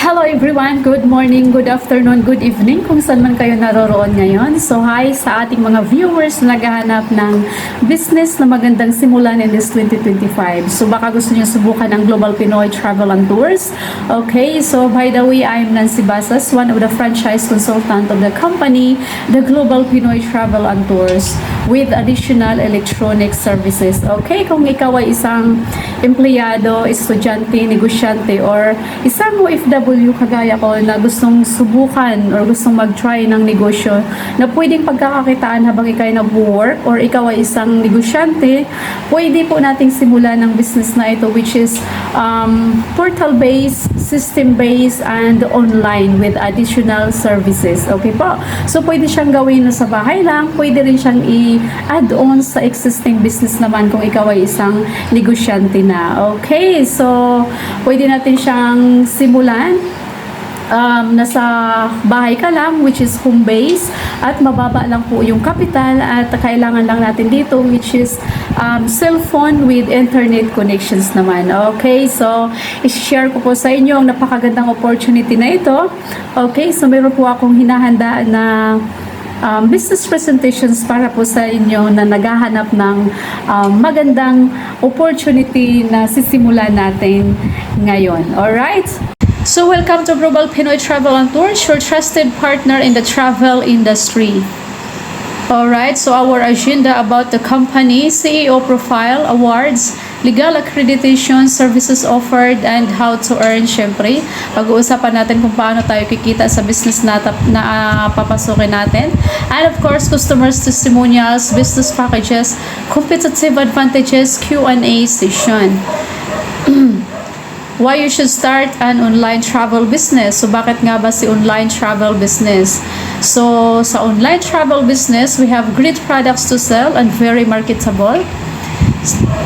Hello everyone, good morning, good afternoon, good evening kung saan man kayo naroroon ngayon. So hi sa ating mga viewers na naghahanap ng business na magandang simulan in this 2025. So baka gusto niyo subukan ang Global Pinoy Travel and Tours. Okay, so by the way, I'm Nancy Basas, one of the franchise consultant of the company, the Global Pinoy Travel and Tours with additional electronic services. Okay, kung ikaw ay isang empleyado, estudyante, negosyante, or isang OFW kagaya ko na gustong subukan or gustong mag-try ng negosyo na pwedeng pagkakakitaan habang ikaw ay nag-work or ikaw ay isang negosyante, pwede po nating simulan ng business na ito, which is portal-based, system-based, and online with additional services. Okay po? So pwede siyang gawin sa bahay lang, pwede rin siyang i-add on sa existing business naman kung ikaw ay isang negosyante na. Okay, so pwede natin siyang simulan. Nasa bahay ka lang, which is home base, at mababa lang po yung capital, at kailangan lang natin dito, which is cellphone with internet connections naman. Okay, so i-share ko po sa inyo ang napakagandang opportunity na ito. Okay, so meron po akong hinahanda na business presentations para po sa inyo na naghahanap ng magandang opportunity na sisimulan natin ngayon. Alright? So welcome to Global Pinoy Travel and Tours, your trusted partner in the travel industry. Alright, so our agenda about the company, CEO profile, awards, legal accreditation, services offered, and how to earn. Syempre, pag-uusapan natin kung paano tayo kikita sa business na papasukin natin. And of course, customers testimonials, business packages, competitive advantages, Q&A session. Why you should start an online travel business. So bakit nga ba si online travel business? So sa online travel business, we have great products to sell and very marketable.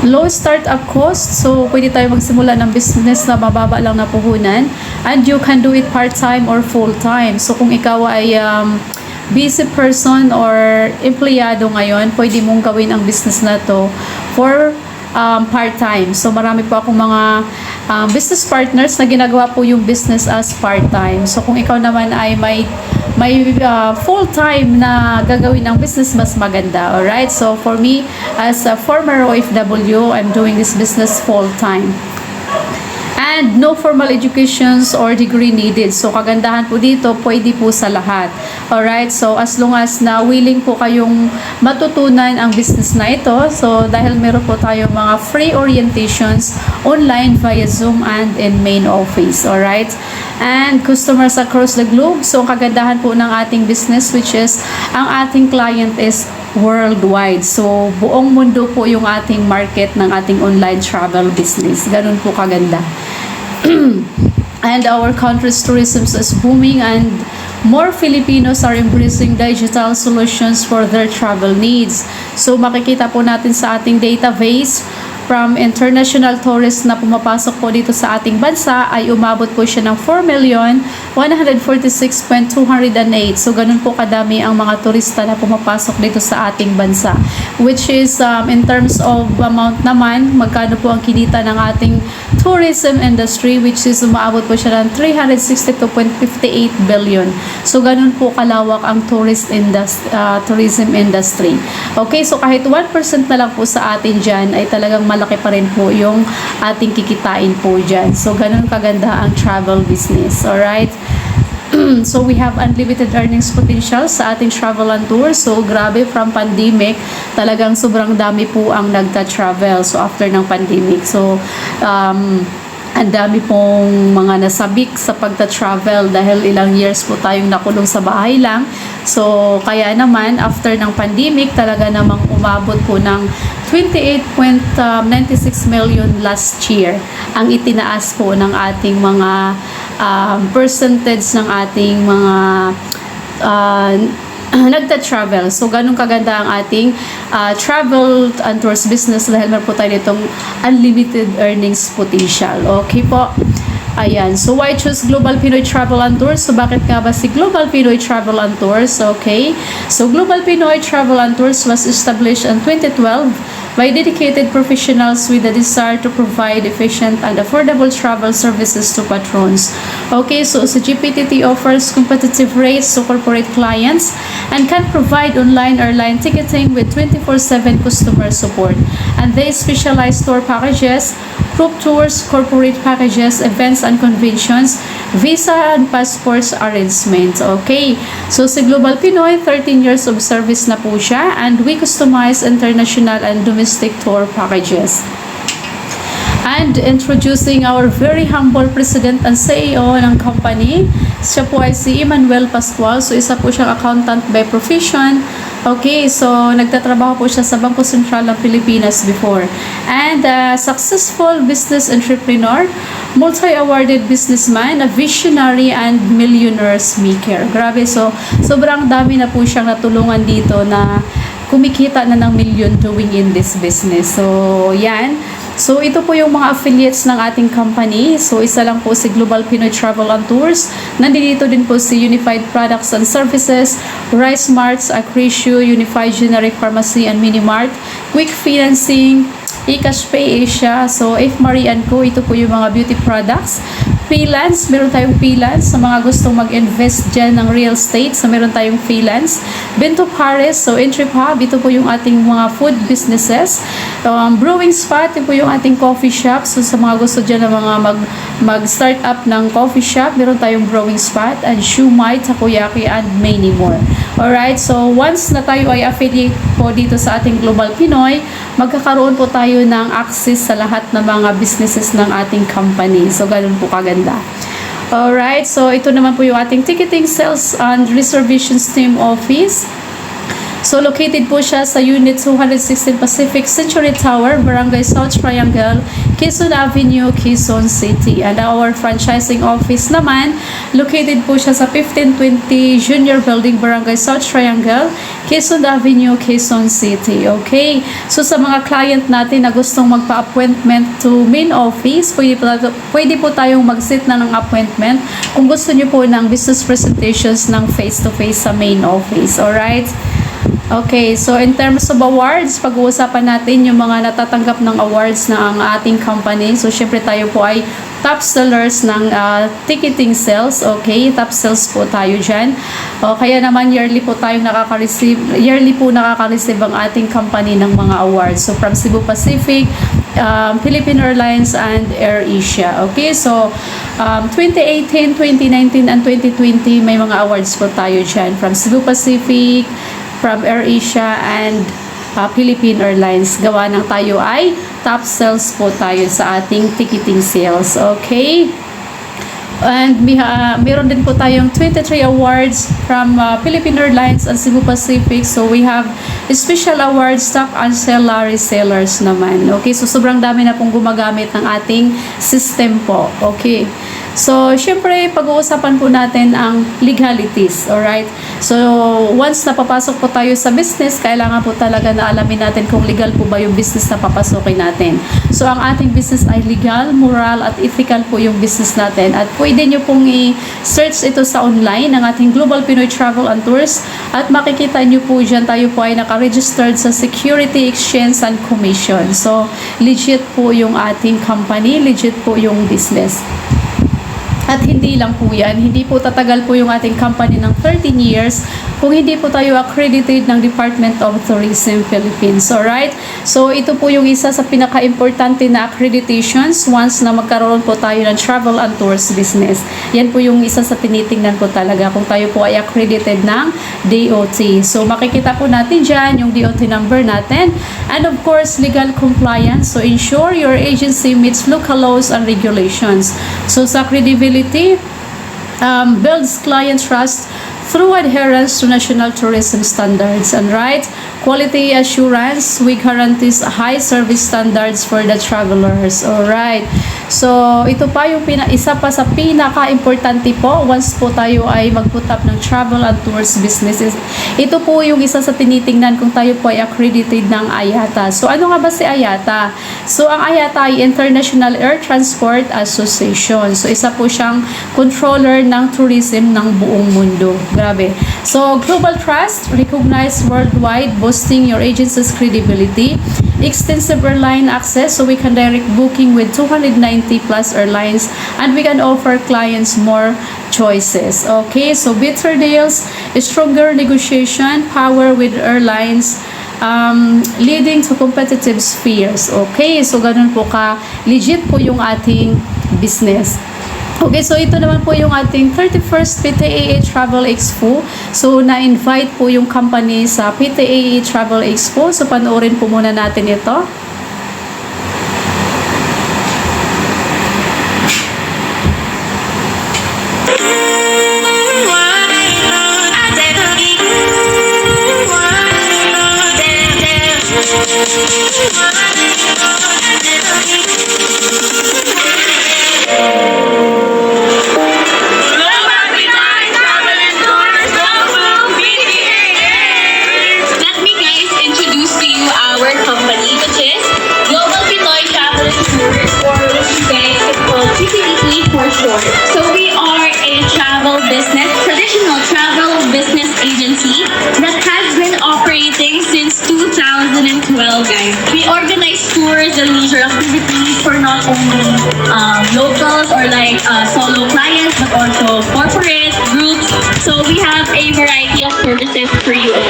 Low startup cost, so pwede tayo magsimula ng business na mababa lang na puhunan, and you can do it part-time or full-time. So kung ikaw ay busy person or empleyado ngayon, pwede mong gawin ang business na to for part-time. So marami po akong mga business partners na ginagawa po yung business as part-time. So kung ikaw naman ay may full-time na gagawin ng business, mas maganda. Alright? So for me, as a former OFW, I'm doing this business full-time. And no formal educations or degree needed. So kagandahan po dito, pwede po sa lahat. Alright, so as long as na willing po kayong matutunan ang business na ito, so dahil meron po tayo mga free orientations online via Zoom and in main office. Alright, and customers across the globe. So kagandahan po ng ating business, which is ang ating client is worldwide. So buong mundo po yung ating market ng ating online travel business. Ganun po kaganda. And our country's tourism is booming, and more Filipinos are embracing digital solutions for their travel needs. So makikita po natin sa ating database, from international tourists na pumapasok po dito sa ating bansa ay umabot po siya ng 4,146,208. So ganun po kadami ang mga turista na pumapasok dito sa ating bansa, which is in terms of amount naman, magkano po ang kinita ng ating tourism industry, which is umabot po siya ng 362.58 billion. So ganun po kalawak ang tourism industry. Okay, so kahit 1% na lang po sa atin dyan ay talagang malaki pa rin po yung ating kikitain po dyan. So ganun kaganda ang travel business. Alright? So we have unlimited earnings potential sa ating travel and tour. So grabe, from pandemic, talagang sobrang dami po ang nagta-travel. So after ng pandemic, so ang dami pong mga nasabik sa pagta-travel dahil ilang years po tayong nakulong sa bahay lang. So kaya naman after ng pandemic, talaga namang umabot po ng 28.96 million last year ang itinaas po ng ating mga percentage ng ating mga nagta-travel. So ganun kaganda ang ating travel and tours business dahil meron po tayo ditong unlimited earnings potential. Okay po. Ayan. So why choose Global Pinoy Travel and Tours? So bakit nga ba si Global Pinoy Travel and Tours? Okay. So Global Pinoy Travel and Tours was established in 2012 by dedicated professionals with a desire to provide efficient and affordable travel services to patrons. Okay, so si GPTT offers competitive rates to corporate clients and can provide online airline ticketing with 24/7 customer support. And they specialize tour packages, group tours, corporate packages, events and conventions, visa and passports arrangements. Okay, so si Global Pinoy, 13 years of service na po siya, and we customize international and domestic tour packages. And introducing our very humble president and CEO ng company, siya po ay si Emmanuel Pascual. So isa po siyang accountant by profession. Okay, so nagtatrabaho po siya sa Bangko Sentral ng Pilipinas before. And successful business entrepreneur, multi-awarded businessman, a visionary and millionaire maker. Grabe, so sobrang dami na po siyang natulungan dito na kumikita na ng million doing in this business. So, yan. So, ito po yung mga affiliates ng ating company. So, isa lang po si Global Pinoy Travel and Tours. Nandito din po si Unified Products and Services, Rice Marts, Acrisio, Unified Generic Pharmacy and Minimart, Quick Financing, eCash Pay Asia. So, F. Marian Co, ito po yung mga beauty products. Freelance, meron tayong freelance sa mga gustong mag-invest dyan ng real estate. So, meron tayong freelance. Bento Paris, so Entry Hub, ito po yung ating mga food businesses. Brewing Spot, ito po yung ating coffee shop. So, sa mga gusto dyan na mga mag-start up ng coffee shop, meron tayong Brewing Spot, and Shumai, Takoyaki, and many more. Alright, so once na tayo ay affiliate po dito sa ating Global Pinoy, magkakaroon po tayo ng access sa lahat ng mga businesses ng ating company. So, ganun po kaganda. Alright, so ito naman po yung ating ticketing, sales, and reservations team office. So, located po siya sa Unit 216 Pacific Century Tower, Barangay South Triangle, Quezon Avenue, Quezon City. And our franchising office naman, located po siya sa 1520 Junior Building, Barangay South Triangle, Quezon Avenue, Quezon City. Okay? So, sa mga client natin na gustong magpa-appointment to main office, pwede po tayong mag-set na ng appointment kung gusto nyo po ng business presentations ng face-to-face sa main office. Alright? Okay, so in terms of awards, pag-uusapan natin yung mga natatanggap ng awards na ang ating company. So, syempre tayo po ay top sellers ng ticketing sales. Okay, top sales po tayo dyan. Kaya naman yearly po nakaka-receive ang ating company ng mga awards. So, from Cebu Pacific, Philippine Airlines, and AirAsia. Okay, so 2018, 2019, and 2020, may mga awards po tayo dyan. From Cebu Pacific, from AirAsia, and Philippine Airlines. Gawa ng tayo ay top sales po tayo sa ating ticketing sales. Okay? And meron din po tayong 23 awards from Philippine Airlines and Cebu Pacific. So, we have special awards, top ancillary sellers naman. Okay? So, sobrang dami na pong gumagamit ng ating system po. Okay? So, syempre, pag-uusapan po natin ang legalities. Alright? So, once napapasok po tayo sa business, kailangan po talaga na alamin natin kung legal po ba yung business na papasukin natin. So, ang ating business ay legal, moral, at ethical po yung business natin. At pwede nyo pong i-search ito sa online, ang ating Global Pinoy Travel and Tours. At makikita nyo po dyan, tayo po ay naka-registered sa Security Exchange and Commission. So, legit po yung ating company, legit po yung business. At hindi lang po yan, hindi po tatagal po yung ating company ng 13 years kung hindi po tayo accredited ng Department of Tourism Philippines. Alright? So, ito po yung isa sa pinaka-importante na accreditations once na magkaroon po tayo ng travel and tours business. Yan po yung isa sa tinitingnan po talaga kung tayo po ay accredited ng DOT. So, makikita po natin dyan yung DOT number natin. And of course, legal compliance. So, ensure your agency meets local laws and regulations. So, sa credibility, builds client trust through adherence to national tourism standards. And right, quality assurance, we guarantees high service standards for the travelers. Alright, So, ito pa yung isa pa sa pinaka-importante po once po tayo ay mag-put up ng travel and tours businesses. Ito po yung isa sa tinitingnan kung tayo po ay accredited ng IATA. So, ano nga ba si IATA? So, ang IATA ay International Air Transport Association. So, isa po siyang controller ng tourism ng buong mundo. Grabe. So, global trust, recognized worldwide, boosting your agency's credibility. Extensive airline access, so we can direct booking with 290 plus airlines, and we can offer clients more choices. Okay, so better deals, stronger negotiation power with airlines, leading to competitive spheres. Okay, so ganun po ka legit po yung ating business. Okay, so ito naman po yung ating 31st PTAA Travel Expo. So, na-invite po yung company sa PTAA Travel Expo. So, panoorin po muna natin ito. So we are a travel business, traditional travel business agency that has been operating since 2012, guys. We organize tours and leisure activities for not only locals or like solo clients, but also corporate groups. So we have a variety of services for you all.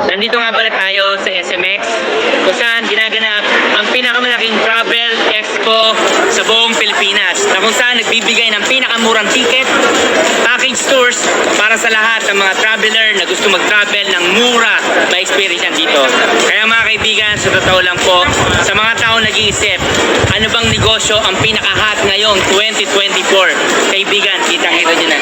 Nandito nga pala tayo sa SMX kung saan ginaganap ang pinakamalaking travel expo sa buong Pilipinas na kung saan nagbibigay ng pinakamurang ticket, package tours para sa lahat ng mga traveler na gusto mag-travel ng mura ma-experience dito. Kaya mga kaibigan, sa totoo lang po, sa mga tao nag-iisip, ano bang negosyo ang pinaka-hot ngayong 2024? Kaibigan, kitang-kita nyo na.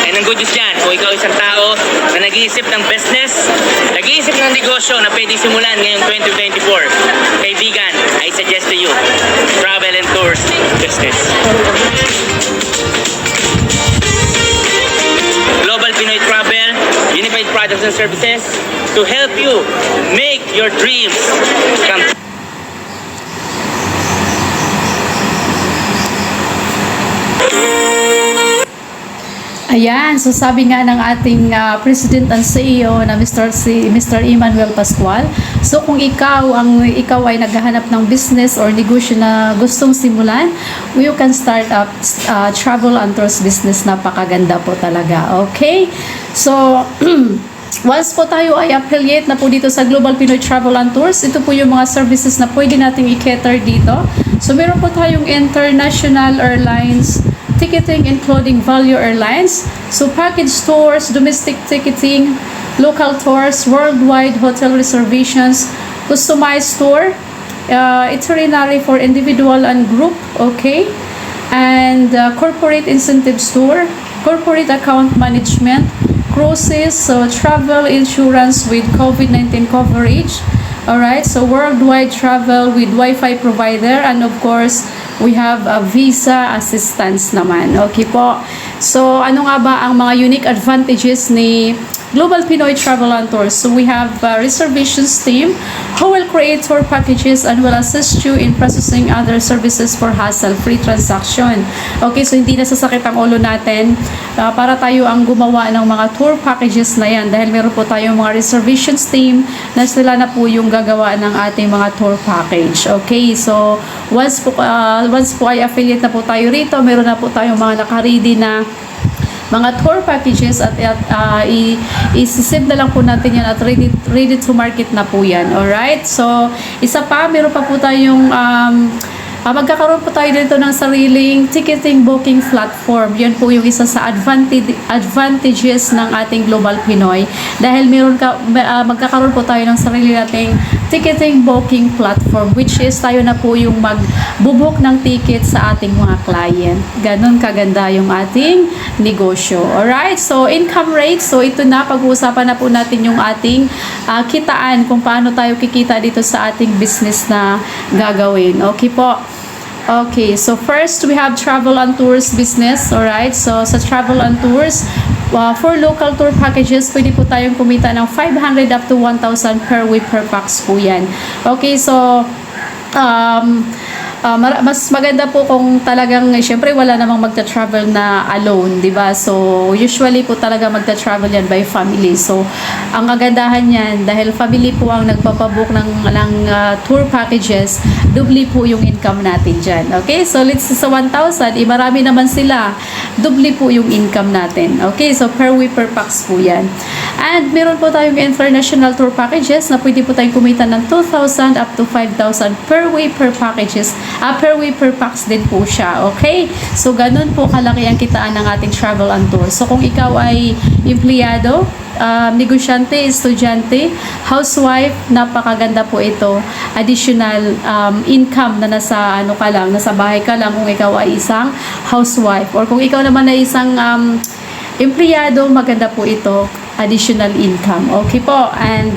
And ang good news dyan, kung ikaw isang tao na nag-iisip ng business, nag-iisip ng negosyo na pwede simulan ngayong 2024, kaibigan, I suggest to you, travel and tours business. Global Pinoy Travel, unified products and services to help you make your dreams come true. Ayan, so sabi nga ng ating President and CEO na Mr. Emmanuel Pascual, so kung ikaw ay naghahanap ng business or negosyo na gustong simulan, you can start up travel and tours business. Napakaganda po talaga. Okay? So, once po tayo ay affiliate na po dito sa Global Pinoy Travel and Tours, ito po yung mga services na pwede nating i-cater dito. So, meron po tayong international airlines, ticketing including Value Airlines, so package tours, domestic ticketing, local tours, worldwide hotel reservations, customized tour, itinerary for individual and group, okay, and corporate incentives tour, corporate account management, cruises, so travel insurance with COVID-19 coverage. Alright, so worldwide travel with Wi-Fi provider, and of course, we have a visa assistance naman. Okay po. So, ano nga ba ang mga unique advantages ni Global Pinoy Travel and Tours? So, we have a reservations team who will create tour packages and will assist you in processing other services for hassle-free transaction. Okay, so hindi nasasakit ang ulo natin para tayo ang gumawa ng mga tour packages na yan dahil meron po tayong mga reservations team na sila na po yung gagawa ng ating mga tour package. Okay, so once po ay affiliate na po tayo rito, meron na po tayong mga naka-ready na mga tour packages at i-save na lang po natin yan at ready to market na po yan. Alright? So, isa pa, meron pa po tayong magkakaroon po tayo dito ng sariling ticketing booking platform. Yan po yung isa sa advantages ng ating Global Pinoy. Dahil magkakaroon po tayo ng sarili nating ticketing booking platform, which is tayo na po yung magbubuk ng ticket sa ating mga client. Ganon kaganda yung ating negosyo. Alright? So, income rate. So, ito na. Pag-uusapan na po natin yung ating kitaan, kung paano tayo kikita dito sa ating business na gagawin. Okay po. Okay, so first we have travel and tours business. Alright, so sa travel and tours, for local tour packages, pwede po tayong kumita ng 500 up to 1,000 per week per pax po yan. Okay, so mas maganda po kung talagang, syempre wala namang magta-travel na alone, di ba? So, usually po talaga magta-travel yan by family. So, ang kagandahan yan, dahil family po ang nagpapabook ng tour packages, doubly po yung income natin dyan. Okay? So, let's say sa 1,000, marami naman sila, doubly po yung income natin. Okay? So, per week per pax po yan. And meron po tayong international tour packages na pwede po tayong kumita ng 2,000 up to 5,000 per week per packages. Per week per pax din po siya. Okay? So, ganun po kalaki ang kitaan ng ating travel and tour. So, kung ikaw ay empleyado, negosyante, estudyante, housewife, napakaganda po ito. Additional income na nasa nasa bahay ka lang kung ikaw ay isang housewife. Or kung ikaw naman ay isang empleyado, maganda po ito. Additional income. Okay po. And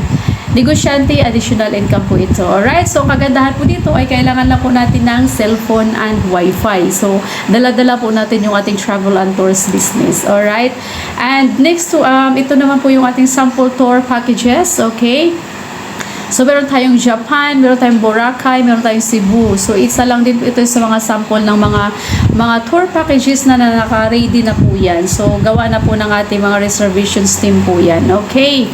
negosyante, additional income po ito. Alright? So, kagandahan po dito ay kailangan lang po natin ng cellphone and wifi. So, dala-dala po natin yung ating travel and tours business. Alright? And next to, ito naman po yung ating sample tour packages. Okay? So, meron tayong Japan, meron tayong Boracay, meron tayong Cebu. So, isa lang din po ito sa mga sample ng mga tour packages na naka-ready na po yan. So, gawa na po ng ating mga reservations team po yan. Okay?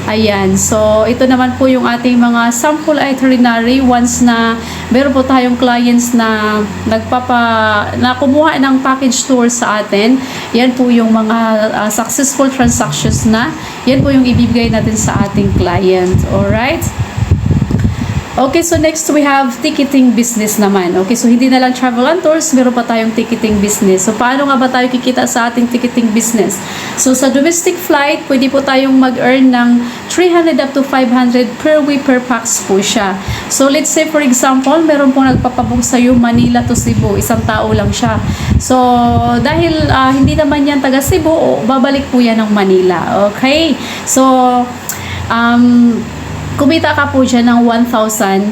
Ayan. So, ito naman po yung ating mga sample itinerary once na meron po tayong clients na na kumuha ng package tour sa atin. Yan po yung mga successful transactions na. Yan po yung ibibigay natin sa ating client. Alright? Okay, so next we have ticketing business naman. Okay, so hindi na lang travel and tours, meron pa tayong ticketing business. So, paano nga ba tayo kikita sa ating ticketing business? So, sa domestic flight, pwede po tayong mag-earn ng 300 up to 500 per week per pax po siya. So, let's say for example, meron pong nagpapabook sa'yo Manila to Cebu, isang tao lang siya. So, dahil hindi naman yan taga Cebu, babalik po yan ng Manila. Okay? So, kumita ka po dyan ng 1,000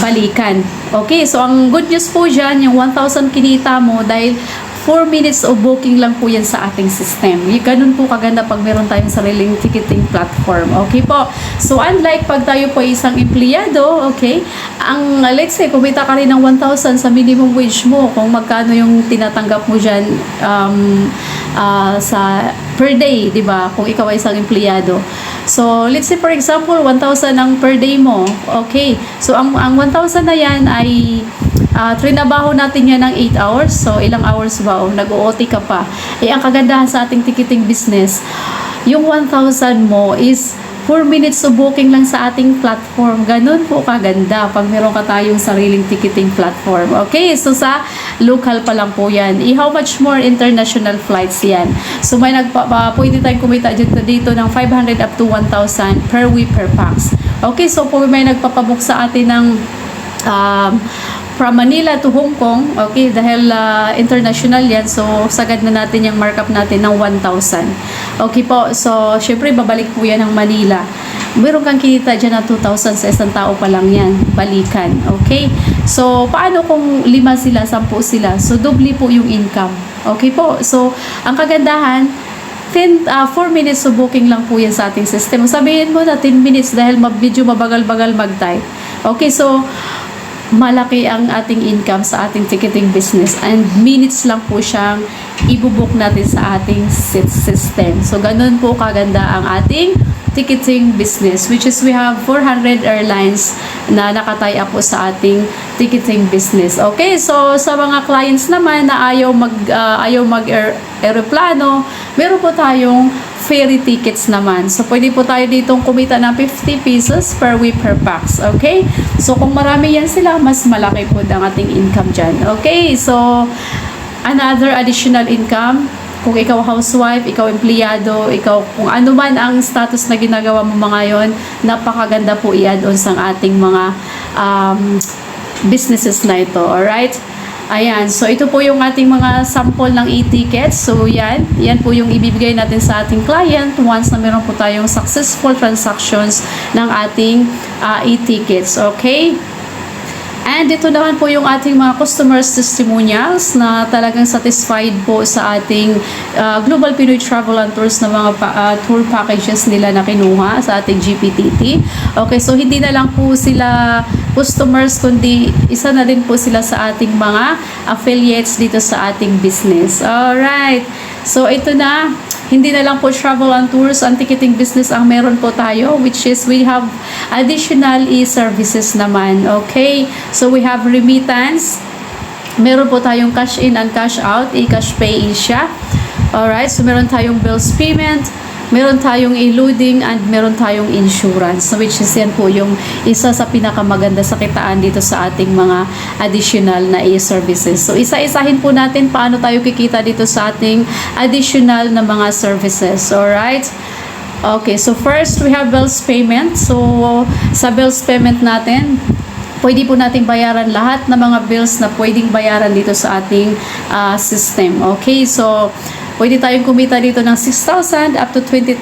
balikan. Okay, so ang good news po dyan, yung 1,000 kinita mo dahil 4 minutes of booking lang po yan sa ating system. Ganun po kaganda pag meron tayong sariling ticketing platform. Okay po. So, unlike pag tayo po isang empleyado, okay, let's say, kumita ka rin ng 1,000 sa minimum wage mo, kung magkano yung tinatanggap mo dyan sa per day, di ba? Kung ikaw ay isang empleyado. So, let's say for example, 1,000 ang per day mo. Okay. So, ang 1,000 na yan ay trinabaho natin yan ng 8 hours. So, ilang hours ba? Nag-OT ka pa. Eh, ang kagandahan sa ating ticketing business, yung 1,000 mo is 4 minutes of booking lang sa ating platform. Ganun po kaganda pag meron ka tayong sariling ticketing platform. Okay, so sa local pa lang po yan. How much more international flights yan? So may pwede tayong kumita dito ng 500 up to 1,000 per week per pax. Okay, so po may nagpapabook sa atin ng from Manila to Hong Kong, okay, dahil international yan, so sagad na natin yung markup natin ng 1,000. Okay po, so syempre babalik po yan ng Manila. Meron kang kinita dyan na 2,000 sa isang tao pa lang yan, balikan, okay? So, paano kung 5 sila, 10 sila? So, doble po yung income. Okay po, so ang kagandahan, 4 minutes of booking lang po yan sa ating system. Sabihin mo na 10 minutes dahil medyo mabagal-bagal mag-type. Okay, so malaki ang ating income sa ating ticketing business and minutes lang po siyang ibubuk natin sa ating system. So, ganun po kaganda ang ating ticketing business, which is we have 400 airlines na nakatay up po sa ating ticketing business. Okay, so sa mga clients naman na ayaw mag aeroplano, meron po tayong ferry tickets naman. So pwede po tayo ditong kumita ng 50 pesos per week per pax. Okay? So kung marami yan sila, mas malaki po ang ating income dyan. Okay? So another additional income, kung ikaw housewife, ikaw empleyado, ikaw kung ano man ang status na ginagawa mo mga yon, napakaganda po i-add-on sa ating mga businesses na ito. Alright? Ayan, so ito po yung ating mga sample ng e-tickets. So yan po yung ibibigay natin sa ating client once na meron po tayong successful transactions ng ating e-tickets. Okay? And ito naman po yung ating mga customers testimonials na talagang satisfied po sa ating Global Pinoy Travel and Tours na mga tour packages nila na kinuha sa ating GPTT. Okay, so hindi na lang po sila customers, kundi isa na din po sila sa ating mga affiliates dito sa ating business. Alright, so ito na. Hindi na lang po travel and tours, ang ticketing business ang meron po tayo, which is we have additional e-services naman. Okay? So we have remittance. Meron po tayong cash in and cash out, e-cash pay siya. Alright? So meron tayong bills payment, meron tayong e-loading, and meron tayong insurance. So which is yan po yung isa sa pinakamaganda sa kitaan dito sa ating mga additional na e-services. So isa-isahin po natin paano tayo kikita dito sa ating additional na mga services. Alright? Okay, so first we have bills payment. So sa bills payment natin, pwede po nating bayaran lahat ng mga bills na pwedeng bayaran dito sa ating system. Okay, so pwede tayong kumita dito ng 6,000 up to 20,000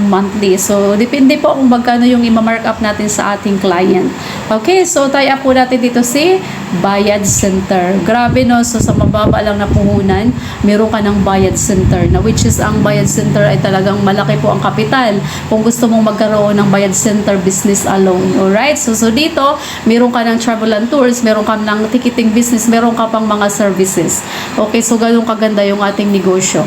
monthly. So, depende po kung magkano yung i-mark up natin sa ating client. Okay, so tie up po natin dito si Bayad Center. Grabe no, so sa mababa lang na puhunan, meron ka ng Bayad Center na which is ang Bayad Center ay talagang malaki po ang kapital kung gusto mong magkaroon ng Bayad Center business alone. Alright, so dito, meron ka ng travel and tours, meron ka ng ticketing business, meron ka pang mga services. Okay, so ganun kaganda yung ating negosyo.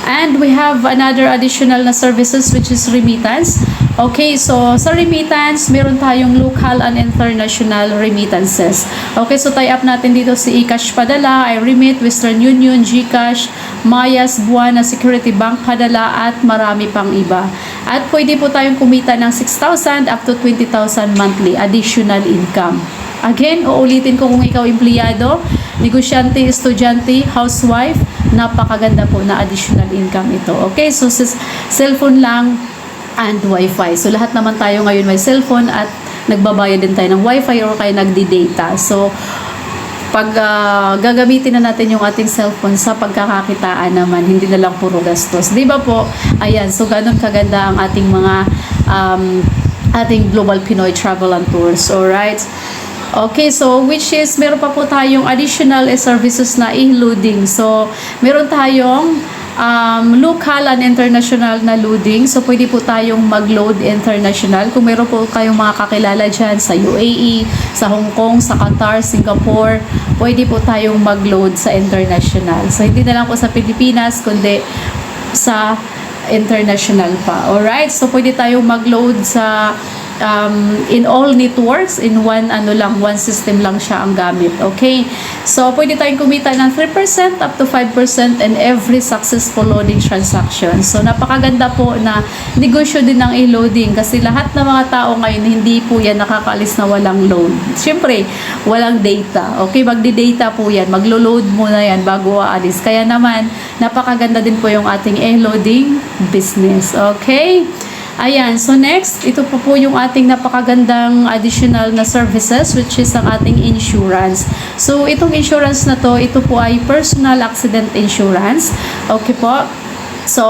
And we have another additional na services which is remittance. Okay, so sa remittance, meron tayong local and international remittances. Okay, so tie up natin dito si eCash Padala, iRemit, Western Union, GCash, Mayas, Buana, Security Bank Padala, at marami pang iba. At pwede po tayong kumita ng 6,000 up to 20,000 monthly additional income. Again, uulitin ko kung ikaw empleyado, negosyante, estudyante, housewife, napakaganda po na additional income ito. Okay, so cellphone lang and wifi. So lahat naman tayo ngayon may cellphone at nagbabayad din tayo ng wifi or kaya nagdi-data. So pag gagamitin na natin yung ating cellphone sa pagkakakitaan naman, hindi na lang puro gastos. Di ba po? Ayan, so ganun kaganda ang ating mga ating Global Pinoy Travel and Tours. Alright? Okay, so which is meron pa po tayong additional services na e-loading. So meron tayong local and international na loading. So pwede po tayong mag-load international. Kung meron po kayong mga kakilala dyan sa UAE, sa Hong Kong, sa Qatar, Singapore, pwede po tayong mag-load sa international. So hindi na lang po sa Pilipinas, kundi sa international pa. Alright, so pwede tayong mag-load sa in all networks, in one system lang siya ang gamit. Okay, so pwede tayong kumita ng 3% up to 5% in every successful loading transaction. So napakaganda po na negosyo din ng e-loading kasi lahat ng mga tao ngayon hindi po yan nakakaalis na walang load. Siyempre, walang data. Okay, magdi-data po yan, maglo-load muna yan bago aalis. Kaya naman, napakaganda din po yung ating e-loading business. Okay, ayan, so next, ito po yung ating napakagandang additional na services which is ang ating insurance. So itong insurance na to, ito po ay personal accident insurance. Okay po. So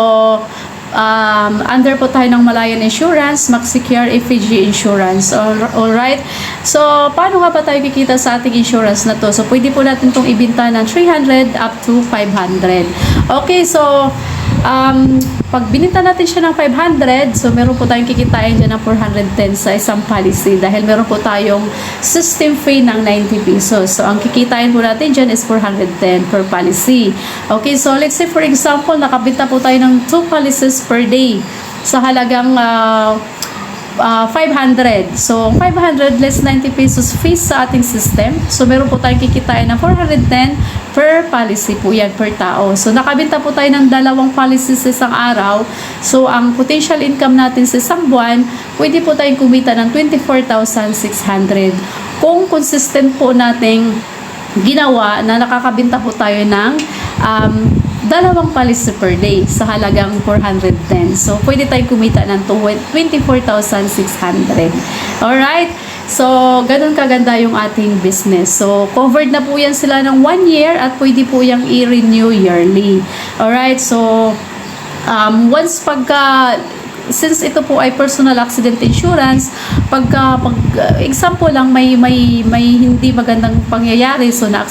under po tayo ng Malayan Insurance, MaxiCare, FEG Insurance. Alright. So paano nga ba tayo kikita sa ating insurance na to? So pwede po natin itong ibenta ng 300 up to 500. Okay, so pag binenta natin siya ng 500, so meron po tayong kikitain dyan ng 410 sa isang policy dahil meron po tayong system fee ng 90 pesos. So ang kikitain po natin dyan is 410 per policy. Okay, so let's say for example, nakabenta po tayo ng 2 policies per day. sa halagang 500. So, 500 less 90 pesos fees sa ating system. So, meron po tayong kikitain ng 410 per policy po yan, per tao. So, nakabenta po tayo ng 2 policies sa isang araw. So, ang potential income natin sa isang buwan, pwede po tayong kumita ng 24,600. Kung consistent po nating ginawa na nakakabenta po tayo ng 2 policy per day sa halagang 410. So, pwede tayong kumita ng 24,600. Alright? So, ganun kaganda yung ating business. So, covered na po yan sila ng 1 year at pwede po yung i-renew yearly. Alright? So, once since ito po ay personal accident insurance, example lang may hindi magandang pangyayari, so na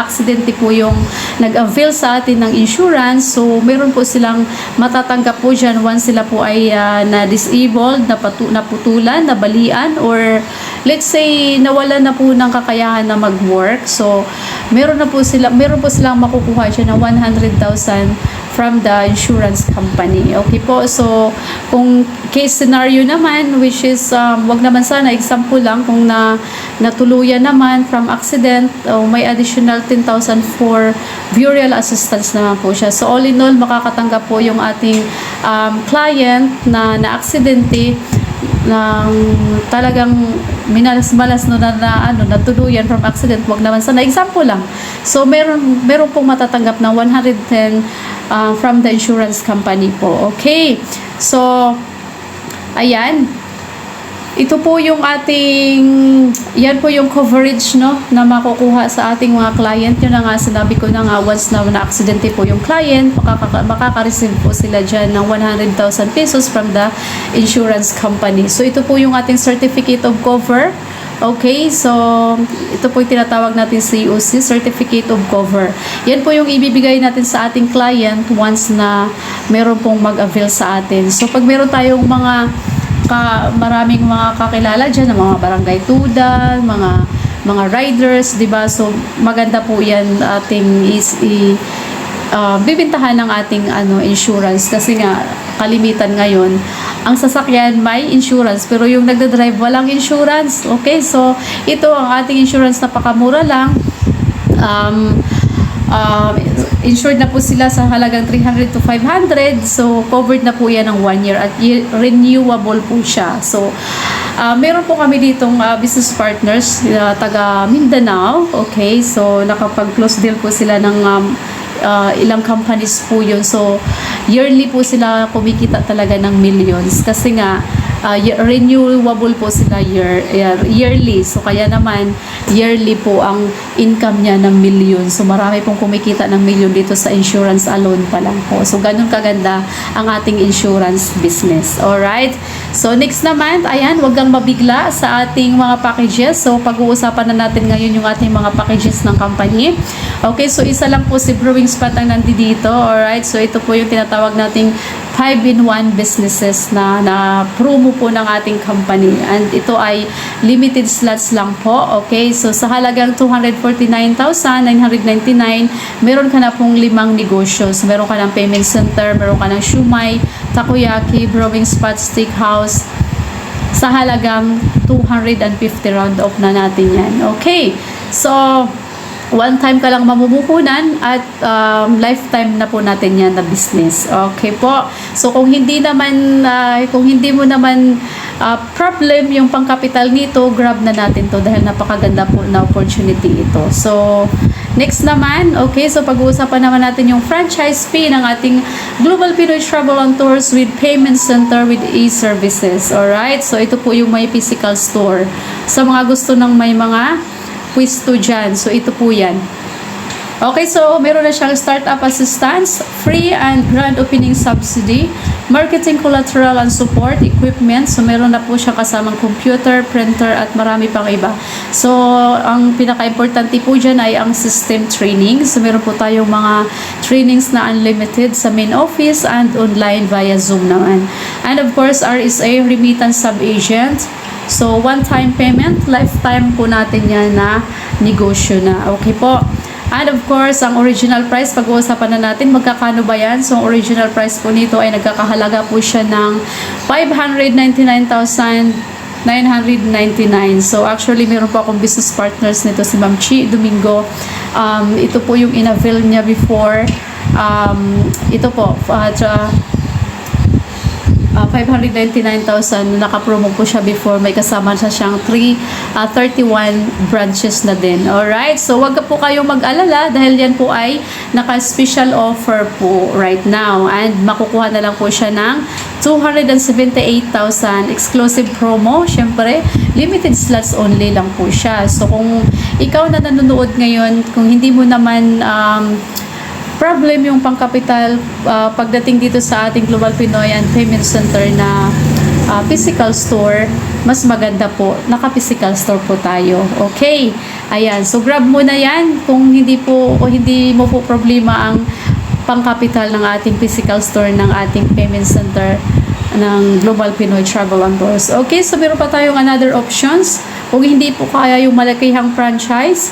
aksidente po yung nag-avail sa atin ng insurance, so meron po silang matatanggap po diyan once sila po ay na-disabled, naputulan, nabalian, or let's say nawalan na po ng kakayahan na mag-work. So meron po silang makukuha siya ng 100,000 from the insurance company. Okay po, so kung case scenario naman, which is wag naman sana, example lang, kung natuluyan naman from accident, may additional 10,000 for burial assistance naman po siya. So all in all, makakatanggap po yung ating client na aksidente ng talagang minalas-malas natuluyan from accident, wag naman sana, example lang. So meron pong matatanggap ng 110 from the insurance company po. Okay, so ayan, ito po yung yan po yung coverage, no, na makukuha sa ating mga client. Yun na nga, sinabi ko na nga, once na na-aksidente po yung client, makaka-receive po sila dyan ng 100,000 pesos from the insurance company. So ito po yung ating certificate of cover. Okay, so ito po yung tinatawag natin COC, Certificate of Cover. Yan po yung ibibigay natin sa ating client once na meron pong mag-avail sa atin. So pag meron tayong maraming mga kakilala dyan, mga barangay tudan, mga riders, di ba? So maganda po yan ating bibintahan ng ating insurance, kasi nga kalimitan ngayon ang sasakyan may insurance pero yung nagdadrive walang insurance. Okay, so ito ang ating insurance, napakamura lang. Insured na po sila sa halagang 300 to 500. So covered na po yan ng 1 year at renewable po siya. So meron po kami ditong business partners taga Mindanao. Okay, so nakapag-close deal po sila ng ilang companies po yun. So yearly po sila kumikita talaga ng millions, kasi nga renewable po sila yearly. So kaya naman yearly po ang income niya ng million. So marami pong kumikita ng million dito sa insurance alone pa lang po. So ganun kaganda ang ating insurance business. Alright, so next naman, ayan, wag kang mabigla sa ating mga packages. So pag-uusapan na natin ngayon yung ating mga packages ng company. Okay, so isa lang po si Brewing Spot ang nandito. Alright, so ito po yung tinatawag nating 5-in-1 businesses na promo po ng ating company, and ito ay limited slots lang po. Okay, so sa halagang 249,999, meron ka na pong 5 negosyo. So, meron ka ng payment center, meron ka ng shumai, takoyaki, Brewing Spot, steakhouse, sa halagang 250 round off na natin yan. Okay, so one time ka lang mamumuhunan at lifetime na po natin yan na business. Okay po. So kung hindi mo naman problem yung pangkapital nito, grab na natin to dahil napakaganda po na opportunity ito. So next naman, okay, so pag-uusapan naman natin yung franchise fee ng ating Global Pinoy Travel and Tours with Payment Center with e-services. Alright, so ito po yung may physical store. Sa mga gusto ng may mga pwesto dyan. So, ito po yan. Okay, so meron na siyang startup assistance, free and grand opening subsidy, marketing collateral and support, equipment. So, meron na po siya kasamang computer, printer, at marami pang iba. So, ang pinaka-importante po dyan ay ang system training. So, meron po tayong mga trainings na unlimited sa main office and online via Zoom naman. And of course, RSA, remittance sub-agent. So, one-time payment, lifetime po natin yan na negosyo na. Okay po. And of course, ang original price, pag-uusapan na natin, magkakano ba yan? So, ang original price po nito ay nagkakahalaga po siya ng 599,999. So, actually, meron po akong business partners nito, si Ma'am Chi Domingo. Ito po yung in-avail niya before. Ito po, 599,000 naka-promo po siya before, may kasama siya siyang 31 branches na din. Alright, so wag po kayong mag-alala dahil yan po ay naka-special offer po right now, and makukuha na lang po siya ng 278,000 exclusive promo. Syempre, limited slots only lang po siya. So kung ikaw na nanonood ngayon, kung hindi mo naman problem yung pangkapital pagdating dito sa ating Global Pinoy and Payment Center na physical store, mas maganda po, naka-physical store po tayo. Okay, ayan, so grab mo na yan kung hindi mo po problema ang pangkapital ng ating physical store ng ating Payment Center ng Global Pinoy Travel and Tours. Okay, so meron pa tayong another options. Kung hindi po kaya yung malakihang franchise,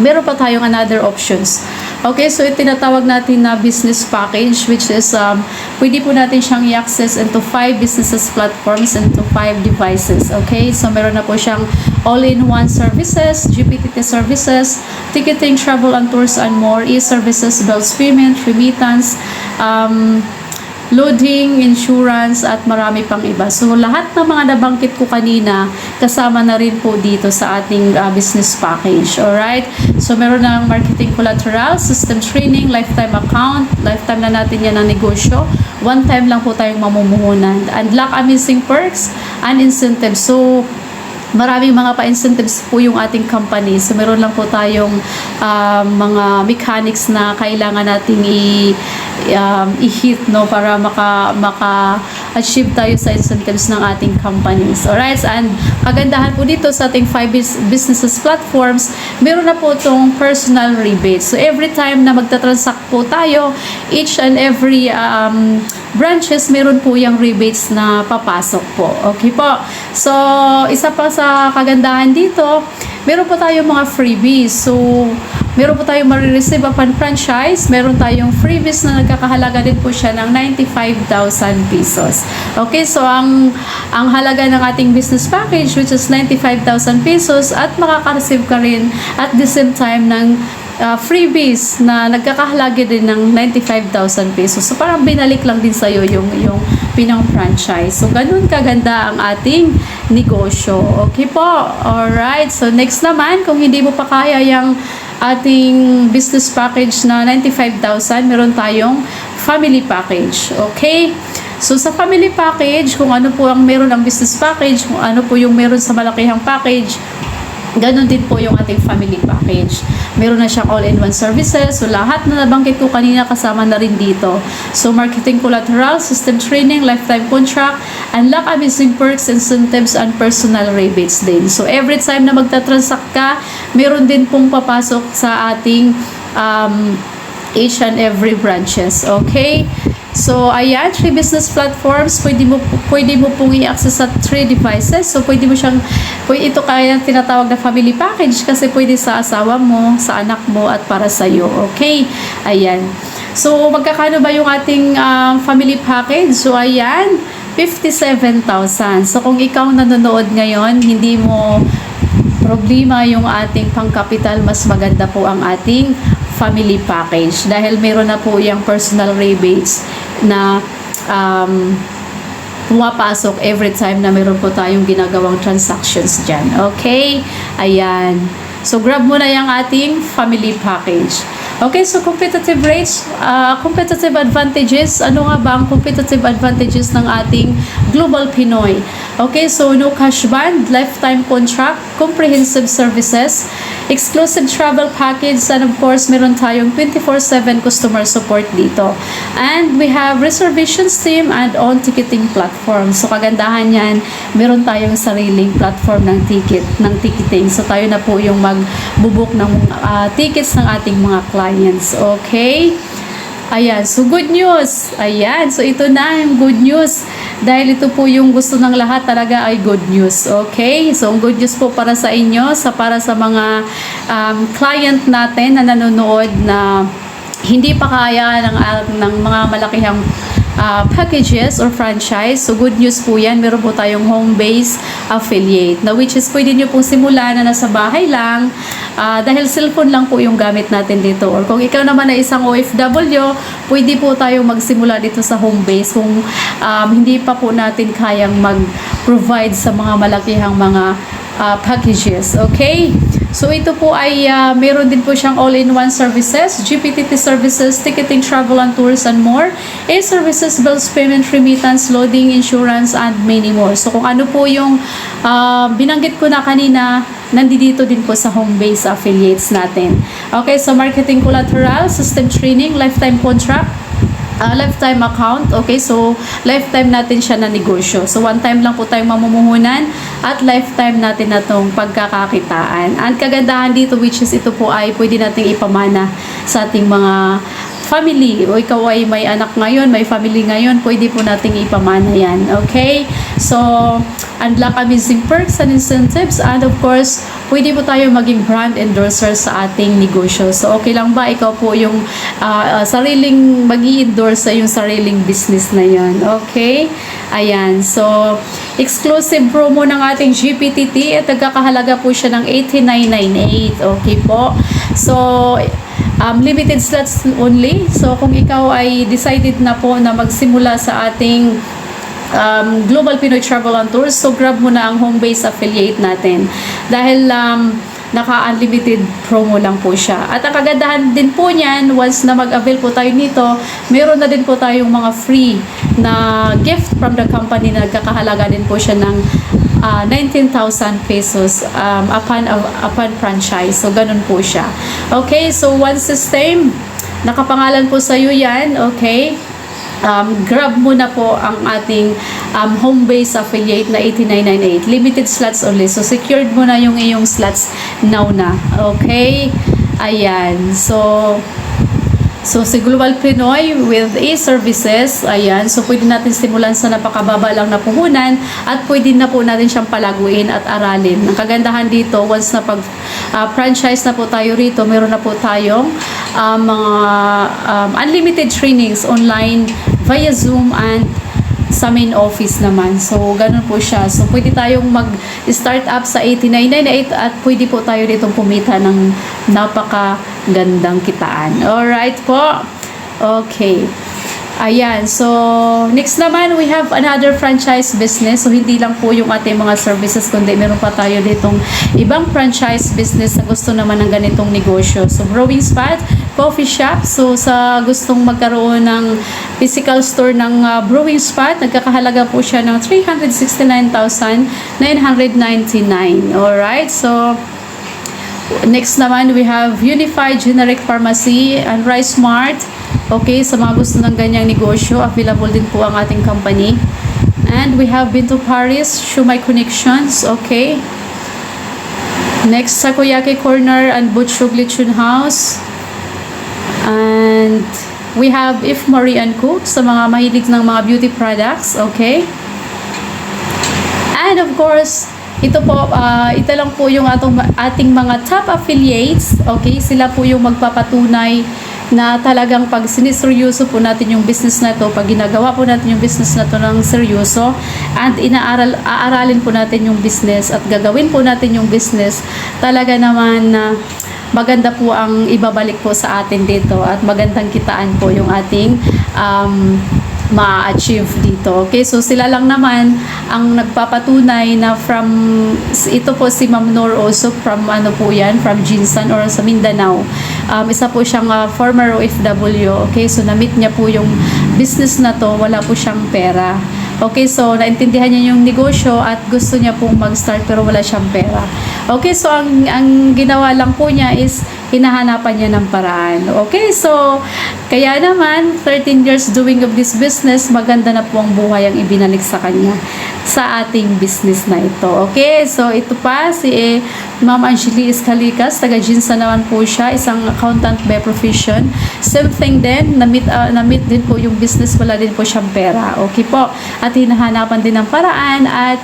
meron pa tayong another options. Okay, so tinatawag natin na business package, which is pwede po natin siyang i-access into 5 businesses platforms, into 5 devices. Okay, so meron na po siyang all-in-one services, GPTT services, ticketing, travel and tours, and more, e-services, bills payment, remittance, loading, insurance, at marami pang iba. So, lahat ng mga nabanggit ko kanina, kasama na rin po dito sa ating business package. Alright? So, meron ng marketing collateral, system training, lifetime account. Lifetime na natin yan ng negosyo. One time lang po tayong mamumuhunan. Unlock amazing perks and incentives. So, maraming mga pa-incentives po yung ating company. So, meron lang po tayong mga mechanics na kailangan nating i-hit, no, para maka-achieve tayo sa incentives ng ating companies. Alright? And kagandahan po dito sa ating 5 businesses platforms, meron na po itong personal rebates. So, every time na magta-transact po tayo, each and every branches, meron po yung rebates na papasok po. Okay po? So, isa pa sa kagandahan dito, meron po tayong mga freebies. So, meron po tayong marireceive upon franchise. Meron tayong freebies na nagkakahalaga din po siya ng 95,000 pesos. Okay, so ang halaga ng ating business package, which is 95,000 pesos, at makaka-receive ka rin at the same time ng freebies na nagkakahalaga din ng 95,000 pesos. So, parang binalik lang din sa'yo yung pinang franchise. So, ganun kaganda ang ating negosyo. Okay po? Alright. So, next naman, kung hindi mo pa kaya yung ating business package na 95,000, meron tayong family package. Okay? So, sa family package, kung ano po ang meron ang business package, kung ano po yung meron sa malakihang package, ganun din po yung ating family package. Meron na siyang all-in-one services. So, lahat na nabanggit ko kanina kasama na rin dito. So, marketing collateral, system training, lifetime contract, unlock amazing perks, incentives, and personal rebates din. So, every time na magta-transact ka, meron din pong papasok sa ating each and every branches. Okay? So, ayan, 3 business platforms, pwede mo pong i-access sa 3 devices. So, ito kaya tinatawag na family package kasi pwede sa asawa mo, sa anak mo, at para sa iyo. Okay? Ayan. So, magkakano ba yung ating family package? So, ayan, 57,000. So, kung ikaw nanonood ngayon, hindi mo problema yung ating pangkapital, mas maganda po ang ating family package dahil meron na po yung personal rebates na pumapasok every time na meron po tayong ginagawang transactions dyan. Okay? Ayan. So, grab mo na yung ating family package. Okay, so competitive rates, competitive advantages. Ano nga ba ang competitive advantages ng ating Global Pinoy? Okay, so no cash band, lifetime contract, comprehensive services, exclusive travel package, and of course, meron tayong 24/7 customer support dito. And we have reservations team and on ticketing platform. So kagandahan yan, meron tayong sariling platform ng ticketing. So tayo na po yung magbubuk ng tickets ng ating mga clients. Okay? Ayan, so good news. Ayan, so ito na yung good news dahil ito po yung gusto ng lahat talaga ay good news. Okay? So, ang good news po para sa inyo, para sa mga client natin na nanonood na hindi pa kaya ng mga malakihang packages or franchise. So, good news po yan. Meron po tayong home-based affiliate na which is pwede nyo pong simulan na nasa bahay lang dahil cellphone lang po yung gamit natin dito. Or kung ikaw naman ay isang OFW, pwede po tayong magsimula dito sa home-based kung hindi pa po natin kayang mag-provide sa mga malakihang mga packages. Okay? So, ito po ay meron din po siyang all-in-one services, GPTT services, ticketing, travel and tours, and more. Services, bills, payment, remittance, loading, insurance, and many more. So, kung ano po yung binanggit ko na kanina, nandito din po sa home-based affiliates natin. Okay, so marketing collateral, system training, lifetime contract, lifetime account. Okay, so lifetime natin siya na negosyo. So one time lang po tayong mamumuhunan at lifetime natin na tong pagkakakitaan. Ang kagandahan dito which is ito po ay pwede nating ipamana sa ating mga family. O ikaw ay may anak ngayon, may family ngayon, pwede po nating ipamana yan. Okay? So, unlock amazing perks and incentives, and of course, pwede po tayo maging brand endorser sa ating negosyo. So, okay lang ba ikaw po yung sariling mag-i-endorse sa yung sariling business na yan? Okay? Ayan. So, exclusive promo ng ating GPTT at nagkakahalaga po siya ng 89.98. Okay po? So, limited slots only. So, kung ikaw ay decided na po na magsimula sa ating Global Pinoy Travel and Tours, so grab mo na ang home-based affiliate natin. Dahil naka-unlimited promo lang po siya. At ang kagandahan din po niyan, once na mag-avail po tayo nito, meron na din po tayong mga free na gift from the company na nagkakahalaga din po siya ng 19,000 pesos upon franchise. So, ganun po siya. Okay, so one system, nakapangalan po sa iyo yan. Okay, grab mo na po ang ating home-based affiliate na 89.98. Limited slots only. So, secured mo na yung iyong slots now na. Okay, ayan. So, si Global Pinoy with e-services, ayan, so pwede natin simulan sa napakababa lang na puhunan at pwede na po natin siyang palaguin at aralin. Ang kagandahan dito, once na pag-franchise na po tayo rito, meron na po tayong mga unlimited trainings online via Zoom and sa main office naman. So, ganun po siya. So, pwede tayong mag-start up sa 89.98 at pwede po tayo ditong kumita ng napakagandang kitaan. Alright po. Okay. Ayan. So, next naman, we have another franchise business. So, hindi lang po yung ating mga services, kundi meron pa tayo ditong ibang franchise business na gusto naman ng ganitong negosyo. So, brewing spot, coffee shop. So, sa gustong magkaroon ng physical store ng brewing spot, nagkakahalaga po siya ng 369,999. Alright. So, next naman, we have Unified Generic Pharmacy and Rice Mart. Okay, sa mga gusto ng ganyang negosyo, available din po ang ating company. And we have Binto Paris, Shumai Connections. Okay. Next, Takoyaki Corner and Butchug Lechon House. And we have If Marie and Cook sa mga mahilig ng mga beauty products. Okay. And of course, ito po, ito lang po yung ating mga top affiliates. Okay, sila po yung magpapatunay na talagang pag siniseryoso po natin yung business na to, pag ginagawa po natin yung business na to ng seryoso, and aaralin po natin yung business at gagawin po natin yung business, talaga naman na maganda po ang ibabalik po sa atin dito at magandang kitaan po yung ating ma-achieve dito. Okay, so sila lang naman ang nagpapatunay na from, ito po si Ma'am Nor also from ano po yan, from Jinsan or sa Mindanao. Isa po siyang former OFW. Okay, so na-meet niya po yung business na to, wala po siyang pera. Okay, so naintindihan niya yung negosyo at gusto niya pong mag-start pero wala siyang pera. Okay, so ang ginawa lang po niya is hinahanapan niya ng paraan. Okay, so kaya naman 13 years doing of this business, maganda na po ang buhay ang ibinalik sa kanya sa ating business na ito. Okay, so ito pa si Ma'am Angeli Escalicas, taga Ginsa naman po siya, isang accountant by profession. Same thing din, na-meet din po yung business, wala din po siyang pera. Okay po, at hinahanapan din ng paraan at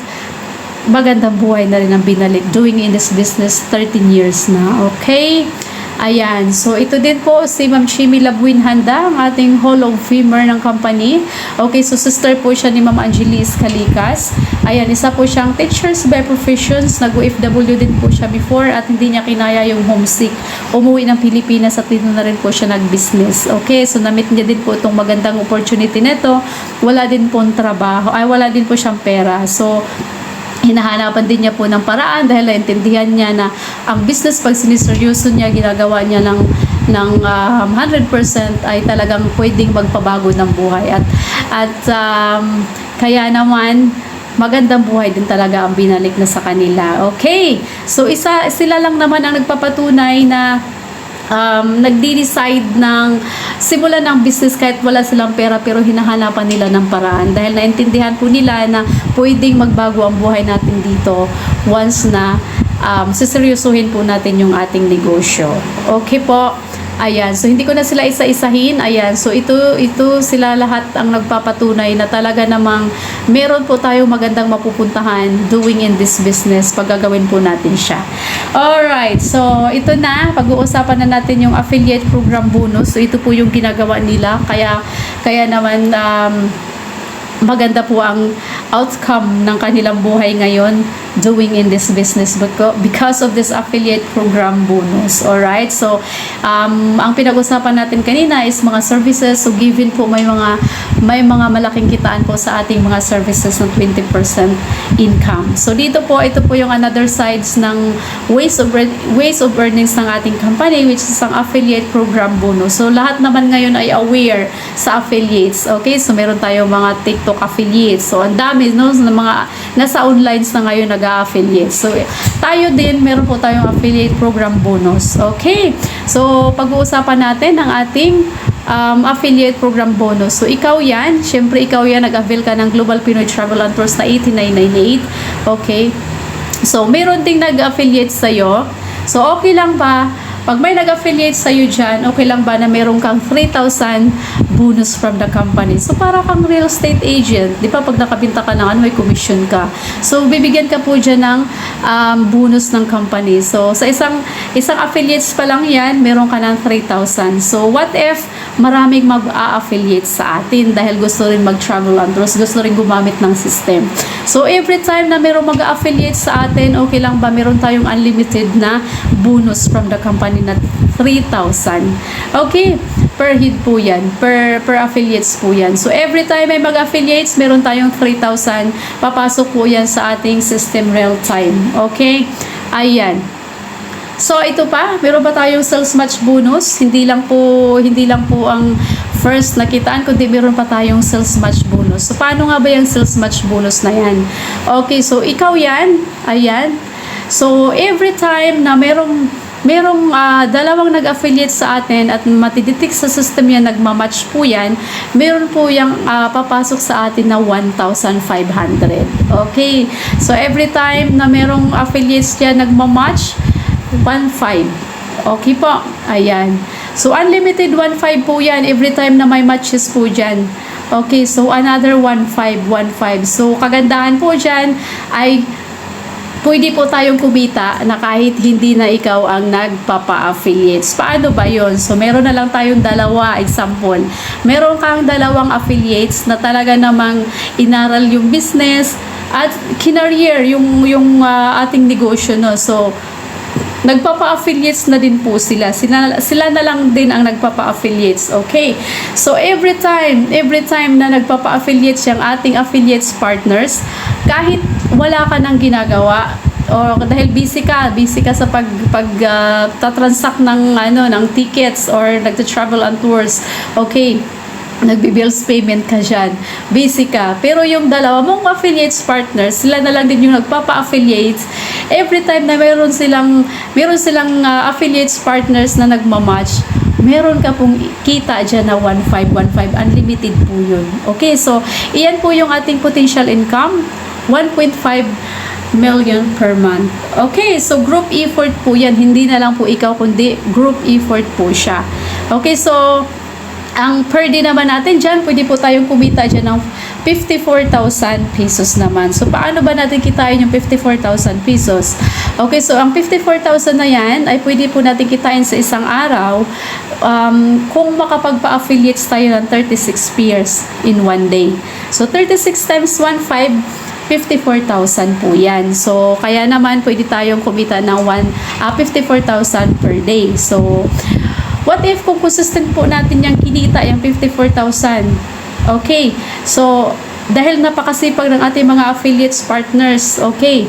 magandang buhay na rin ang binalik doing in this business 13 years na. Okay? Ayan. So, ito din po si Ma'am Shimi Labuin Handa, ang ating Hall of Famer ng company. Okay, so sister po siya ni Ma'am Angeli Escalicas. Ayan, isa po siyang teachers by professions. Nag-OFW din po siya before at hindi niya kinaya yung homesick. Umuwi ng Pilipinas at dito na rin po siya nag-business. Okay, so na-meet niya din po itong magandang opportunity nito. Wala din po trabaho. Wala din po siyang pera. So, hinahanapan din niya po ng paraan dahil naintindihan niya na ang business pag siniseryoso niya, ginagawa niya ng 100% ay talagang pwedeng magpabago ng buhay at kaya naman magandang buhay din talaga ang binalik na sa kanila. Okay, so sila lang naman ang nagpapatunay na nagdi-decide ng simulan ng business kahit wala silang pera, pero hinahanapan nila ng paraan dahil naintindihan po nila na pwedeng magbago ang buhay natin dito once na siseryosohin po natin yung ating negosyo. Okay po. Ayan, so hindi ko na sila isa-isahin. Ayan, so ito sila lahat ang nagpapatunay na talaga namang meron po tayong magandang mapupuntahan doing in this business pag gagawin po natin siya. Alright, so ito na, pag-uusapan na natin yung affiliate program bonus. So ito po yung ginagawa nila, kaya naman maganda po ang outcome ng kanilang buhay ngayon doing in this business because of this affiliate program bonus. Alright, so ang pinag-usapan natin kanina is mga services. So given po may mga malaking kitaan po sa ating mga services ng 20% income. So dito po, ito po yung another sides ng ways of earnings ng ating company, which is ang affiliate program bonus. So lahat naman ngayon ay aware sa affiliates. Okay, so meron tayong mga TikTok affiliates. So ang dami no, ng mga nasa online na ngayon nag-affiliate. So tayo din, meron po tayong affiliate program bonus. Okay, so pag-uusapan natin ang ating affiliate program bonus. So ikaw yan, syempre ikaw yan, nag-avail ka ng Global Pinoy Travel and Tours na 8998. Okay, so meron ding nag-affiliate sa'yo. So okay lang ba pag may nag-affiliate sa'yo dyan, okay lang ba na meron kang 3,000 bonus from the company? So, para kang real estate agent. Di ba, pag nakabinta ka ng may commission ka. So, bibigyan ka po dyan ng bonus ng company. So, sa isang affiliates pa lang yan, meron ka ng 3,000. So, what if maraming mag-a-affiliate sa atin dahil gusto rin mag-travel and tours, gusto rin gumamit ng system. So, every time na meron mag-a-affiliate sa atin, okay lang ba meron tayong unlimited na bonus from the company na 3,000. Okay, per head po yan, per affiliates po yan. So every time may mag-affiliates, meron tayong 3,000, papasok po yan sa ating system real time. Okay, ayan. So ito pa, meron pa tayong sales match bonus. Hindi lang po ang first nakitaan, kundi meron pa tayong sales match bonus. So paano nga ba yung sales match bonus na yan? Okay, so ikaw yan, ayan. So every time na merong dalawang nag-affiliate sa atin at matiditik sa system yan, nagmamatch po yan, meron po yung papasok sa atin na 1,500. Okay, so every time na merong affiliates yan nagmamatch, 1,500. Okay po, ayan. So unlimited 1,500 po yan every time na may matches po dyan. Okay, so another 1,500. So kagandahan po dyan ay pwede po tayong kumita na kahit hindi na ikaw ang nagpapa-affiliates. Paano ba yon? So, meron na lang tayong dalawa. Example, meron kang dalawang affiliates na talaga namang inaral yung business at kinarrier yung ating negosyo. No? So, nagpapa-affiliates na din po sila. Sila na lang din ang nagpapa-affiliates. Okay? So, every time na nagpapa-affiliates yung ating affiliates partners, kahit wala ka nang ginagawa o dahil busy ka sa transact ng tickets or nagta-travel and tours. Okay, nagbi-bills payment ka dyan, busy ka. Pero yung dalawa mong affiliates partners, sila na lang din yung nagpapa-affiliates. Every time na meron silang affiliates partners na nagmamatch, meron ka pong kita dyan na 1.5, unlimited po yun. Okay, so iyan po yung ating potential income, 1.5 million per month. Okay, so group effort po yan, hindi na lang po ikaw, kundi group effort po siya. Okay, so ang per day naman natin dyan, pwede po tayong kumita dyan ng 54,000 pesos naman. So, paano ba natin kitain yung 54,000 pesos? Okay, so ang 54,000 na yan, ay pwede po natin kitain sa isang araw kung makapagpa-affiliates tayo ng 36 pairs in one day. So, 36 times 1.5, 54,000 po yan. So, kaya naman pwede tayong kumita ng 54,000 per day. So, what if kung consistent po natin yung kinita, yung 54,000? Okay. So, dahil napakasipag ng ating mga affiliates partners, okay,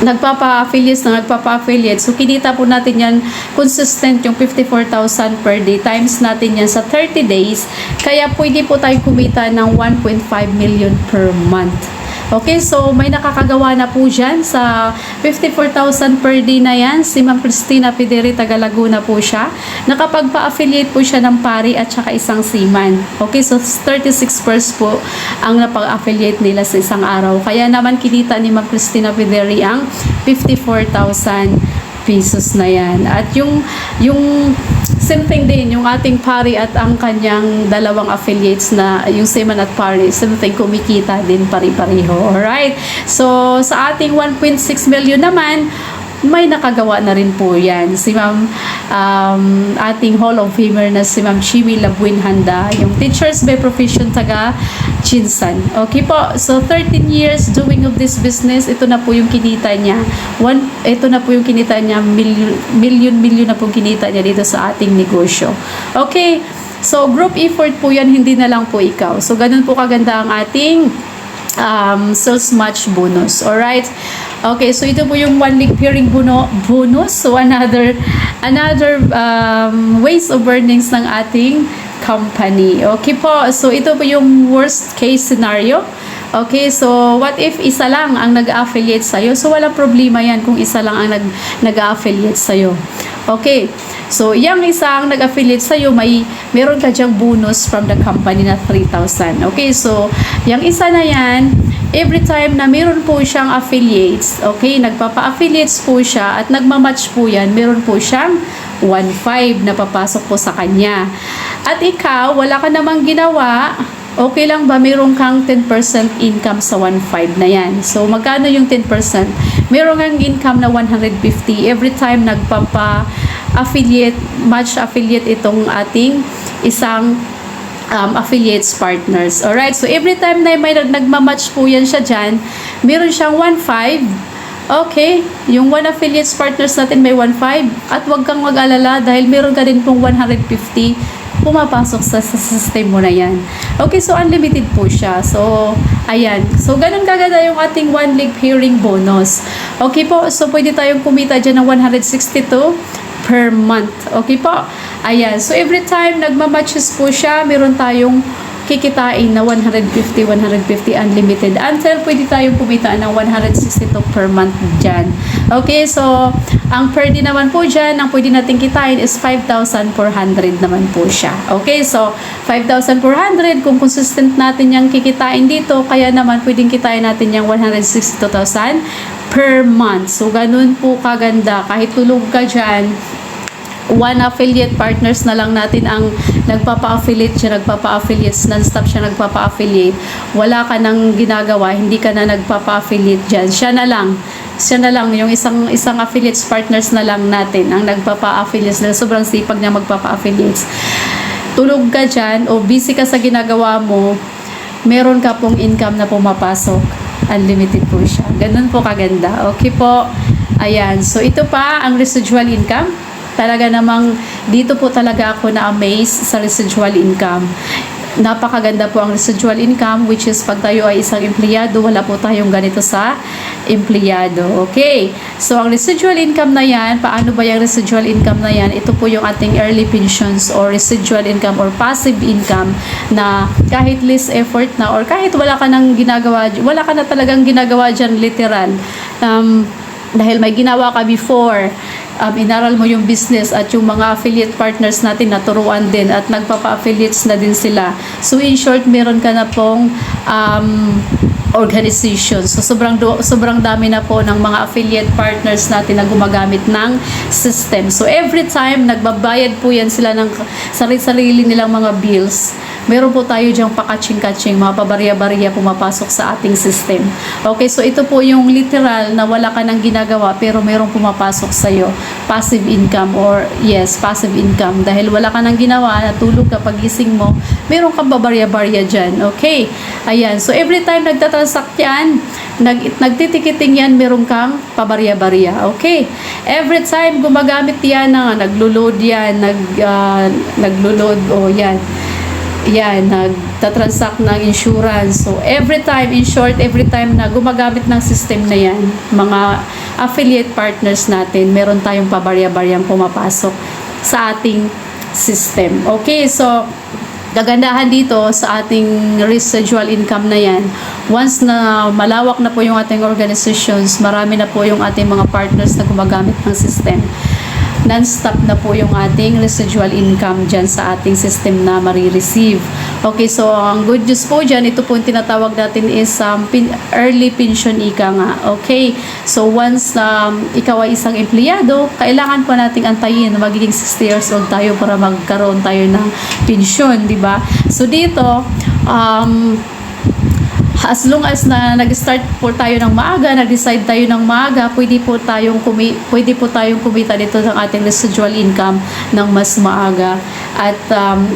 nagpapa-affiliate. So, kinita po natin yan, consistent yung 54,000 per day, times natin yan sa 30 days. Kaya pwede po tayong kumita ng 1.5 million per month. Okay, so may nakakagawa na po dyan sa 54,000 per day na yan. Si Ma'am Cristina Pideri, taga Laguna po siya. Nakapagpa-affiliate po siya ng pari at saka isang seaman. Okay, so 36 pairs po ang napag-affiliate nila sa isang araw. Kaya naman kinita ni Ma'am Cristina Pideri ang 54,000 pesos na yan. At yung same thing din, yung ating pari at ang kanyang dalawang affiliates na yung seaman at pari, same thing, kumikita din pari-pariho. Alright? So, sa ating 1.6 million naman, may nakagawa na rin po yan. Si Ma'am, ating Hall of Famer na si Ma'am Chiwi Labuinhanda, yung teachers by profession taga Chinsan. Okay po, so 13 years doing of this business, ito na po yung kinita niya. Ito na po yung kinita niya, million na po kinita niya dito sa ating negosyo. Okay, so group effort po yan, hindi na lang po ikaw. So ganun po kaganda ang ating sales match bonus. Alright? Okay, so ito po yung 1 week pairing bonus. So another ways of earnings ng ating company. Okay po, so ito po yung worst case scenario. Okay, so what if isa lang ang nag-affiliate sa'yo? So walang problema yan kung isa lang ang nag-affiliate sa'yo. Okay, so yung isang nag-affiliate sa'yo, meron ka dyang bonus from the company na 3,000. Okay, so yung isa na yan, every time na meron po siyang affiliates, okay, nagpapa-affiliates po siya at nagmamatch po yan, meron po siyang 1.5 na papasok po sa kanya. At ikaw, wala ka namang ginawa, okay lang ba meron kang 10% income sa 1.5 na yan? So, magkano yung 10%? Meron kang income na 150 every time nagpapa-affiliate, match affiliate itong ating isang affiliates partners. Alright, so every time na may nagmamatch po yan siya dyan, meron siyang 1.5. Okay, yung one affiliates partners natin may 1.5. At wag kang mag-alala dahil meron ka din pong 150 pumapasok sa system mo na yan. Okay, so unlimited po siya. So, ayan. So, ganun kaganda yung ating 1 week pairing bonus. Okay po, so pwede tayong kumita dyan ng 162 per month. Okay po? Ayan. So, every time nagmamatches po siya, meron tayong kikitain na 150 unlimited until pwede tayong kumita ng 162 per month dyan. Okay, so ang per day naman po dyan, ang pwede natin kitain is 5,400 naman po siya. Okay, so 5,400 kung consistent natin yung kikitain dito, kaya naman pwedeng kitain natin yung 162,000 per month. So ganun po kaganda, kahit tulog ka dyan, one affiliate partners na lang natin ang nagpapa-affiliate siya, non-stop siya nagpapa-affiliate. Wala ka nang ginagawa, hindi ka na nagpapa-affiliate dyan. Siya na lang, yung isang affiliates partners na lang natin ang nagpapa-affiliate na sobrang sipag niya magpapa-affiliates. Tulog ka dyan o busy ka sa ginagawa mo, meron ka pong income na pumapasok. Unlimited po siya. Ganun po kaganda. Okay po. Ayan. So, ito pa ang residual income. Talaga namang dito po talaga ako na-amaze sa residual income. napakaganda po ang residual income, which is pag tayo ay isang empleyado, wala po tayong ganito sa empleyado. Okay, so ang residual income na yan, paano ba yung residual income na yan? Ito po yung ating early pensions or residual income or passive income na kahit least effort na or kahit wala ka nang ginagawa, wala ka na talagang ginagawa dyan literal, dahil may ginawa ka before, inaral mo yung business at yung mga affiliate partners natin naturuan din at nagpapa-affiliates na din sila. So in short, meron ka na pong organization. So sobrang dami na po ng mga affiliate partners natin na gumagamit ng system. So every time nagbabayad po yan sila ng sarili nilang mga bills, meron po tayo diyang pakaching-kaching, mga pabarya-barya pumapasok sa ating system. Okay, so ito po yung literal na wala ka nang ginagawa pero merong pumapasok sa'yo. Passive income or yes, passive income. Dahil wala ka nang ginawa, natulog ka, pagising mo, meron kang babarya-barya dyan. Okay, ayan. So every time nagtatransact yan, nagtitikiting yan, meron kang pabarya-barya. Okay, every time gumagamit yan, naglo-load yan, naglo-load, yan, nagtatransact ng insurance. So, every time, in short, every time na gumagamit ng system na yan, mga affiliate partners natin, meron tayong pabarya-baryang pumapasok sa ating system. Okay, so, kagandahan dito sa ating residual income na yan, once na malawak na po yung ating organizations, marami na po yung ating mga partners na gumagamit ng system, non-stop na po yung ating residual income dyan sa ating system na marireceive. Okay, so ang good news po dyan, ito po yung tinatawag natin is early pension ika nga. Okay, so once ikaw ay isang empleyado, kailangan po nating antayin na magiging 60 years old tayo para magkaroon tayo ng pension, di ba? So dito, as long as na nag-start po tayo ng maaga, nag-decide tayo ng maaga, pwede po tayong kumita dito ng ating residual income ng mas maaga. At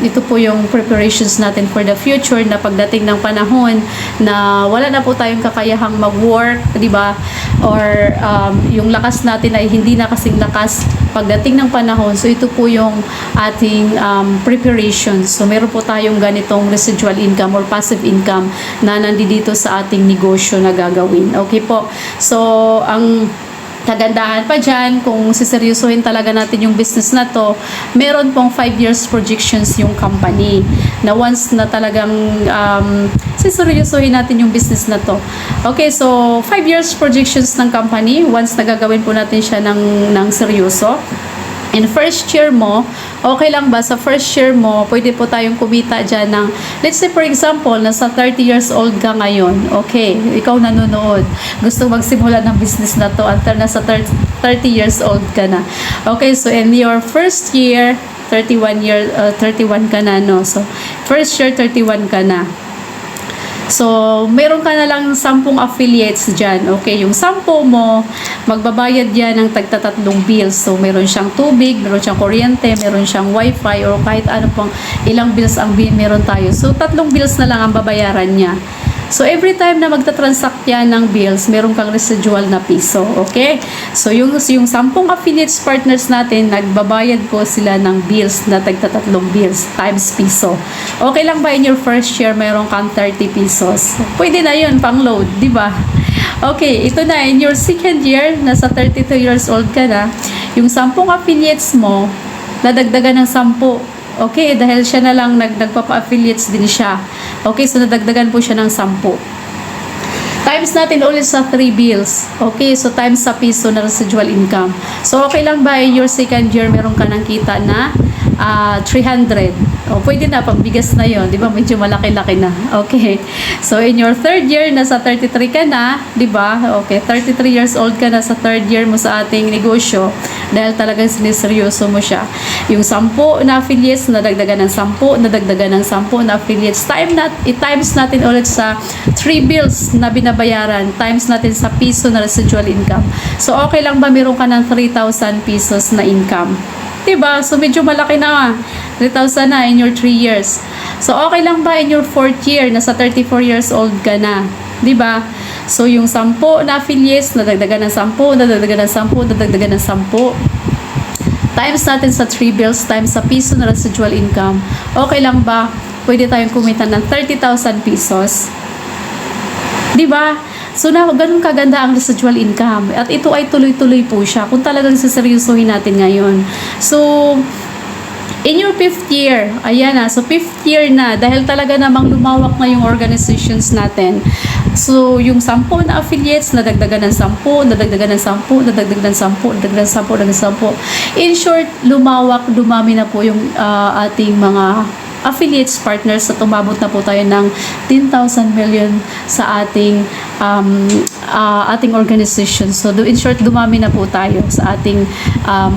ito po yung preparations natin for the future na pagdating ng panahon na wala na po tayong kakayahang mag-work, di ba? Or yung lakas natin ay hindi na kasing lakas pagdating ng panahon. So ito po yung ating preparations. So meron po tayong ganitong residual income or passive income na nandito sa ating negosyo na gagawin. Okay po. So ang kagandahan pa dyan, kung siseryosohin talaga natin yung business na to, meron pong 5 years projections yung company na once na talagang siseryosohin natin yung business na to. Okay, so 5 years projections ng company, once nagagawin po natin siya ng seryoso. In first year mo, okay lang ba? Sa first year mo, pwede po tayong kumita dyan ng, let's say for example, nasa 30 years old ka ngayon. Okay, ikaw nanonood. Gusto magsimula ng business na to until nasa 30 years old ka na. Okay, so in your first year, 31 ka na, no? So, first year, 31 ka na. So, meron ka na lang 10 affiliates dyan. Okay, yung 10 mo, magbabayad yan ng tagtatatlong bills. So, meron siyang tubig, meron siyang kuryente, meron siyang wifi, or kahit ano pang ilang bills ang meron tayo. So, 3 bills na lang ang babayaran niya. So, every time na magta-transact yan ng bills, meron kang residual na piso. Okay? So, yung 10 affiliates partners natin, nagbabayad po sila ng bills na tagtatatlong bills times piso. Okay lang ba in your first year, meron kang 30 pesos? Pwede na yun, pang load, di ba? Okay, ito na, in your second year, nasa 32 years old ka na, yung 10 affiliates mo, nadagdagan ng 10. Okay, dahil siya na lang nagpapa-affiliates din siya. Okay, so nadagdagan po siya ng 10. Times natin ulit sa 3 bills. Okay, so times sa piso na residual income. So, okay lang ba in your second year, meron ka ng kita na 300? O, pwede na, pagbigas na yon, di ba? Medyo malaki-laki na. Okay. So, in your third year, nasa 33 ka na, di ba? Okay, 33 years old ka na sa third year mo sa ating negosyo dahil talagang siniseryoso mo siya. Yung 10 na affiliates, nadagdagan ng 10, nadagdagan ng 10 na affiliates. I-times natin ulit sa 3 bills na binabayaran, times natin sa piso na residual income. So, okay lang ba meron ka ng 3,000 pesos na income? Diba? So, medyo malaki na. 3,000 na in your 3 years. So, okay lang ba in your 4th year, nasa 34 years old ka na? Diba? So, yung 10 na affiliates, nadagdagan ng 10, nadagdagan ng 10, nadagdagan ng 10. Times natin sa 3 bills, times sa piso na residual income. Okay lang ba pwede tayong kumita ng 30,000 pesos. Di ba? So, ganun kaganda ang residual income. At ito ay tuloy-tuloy po siya kung talagang siseryosohin natin ngayon. So, in your 5th year, ayan na, so 5th year na, dahil talaga namang lumawak na yung organizations natin. So, yung 10 na affiliates, nadagdagan ng 10, nadagdagan ng 10, nadagdagan ng 10, nadagdagan ng 10, nadagdagan ng 10. In short, lumawak, dumami na po yung ating mga affiliates partners at umabot na po tayo ng 10,000 million sa ating ating organization. So, in short, dumami na po tayo sa ating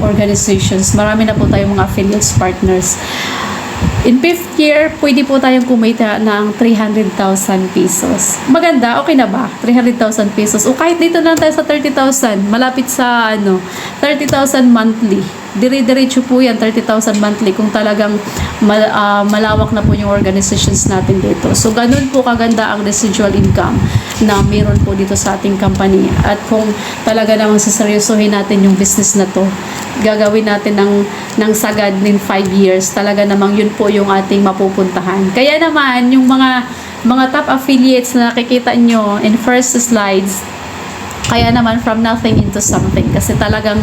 organizations. Marami na po tayong mga affiliates partners. In 5th year, pwede po tayong kumita ng 300,000 pesos. Maganda, okay na ba? 300,000 pesos. O kahit dito lang tayo sa 30,000, malapit sa 30,000 monthly. Dire-diretso po yan, 30,000 monthly kung talagang malawak na po yung organizations natin dito. So, ganun po kaganda ang residual income na meron po dito sa ating company. At kung talaga namang saseryosohin natin yung business na to, gagawin natin ng sagad in 5 years, talaga namang yun po yung ating mapupuntahan. Kaya naman, yung mga top affiliates na nakikita nyo in first slides, kaya naman from nothing into something kasi talagang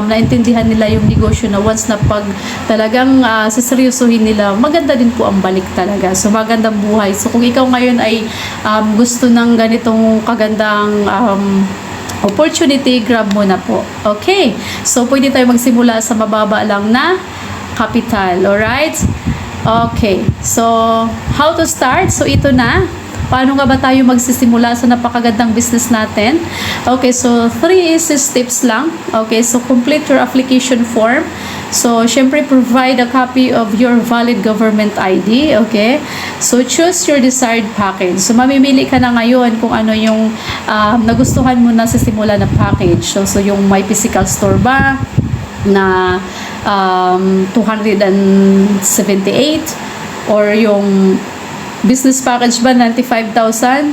naintindihan nila yung negosyo na once na pag talagang saseryosohin nila, maganda din po ang balik talaga. So magandang buhay. So kung ikaw ngayon ay gusto ng ganitong kagandang opportunity, grab mo na po. Okay. So pwede tayo magsimula sa mababa lang na capital. Alright? Okay. So how to start? So ito na. Paano nga ba tayo magsisimula sa napakagandang business natin? Okay, so 3 easy steps lang. Okay, so complete your application form. So, syempre, provide a copy of your valid government ID. Okay, so choose your desired package. So, mamimili ka na ngayon kung ano yung nagustuhan mo na sa simula na package. So, yung may physical store ba na 278 or yung business package ba, 95,000?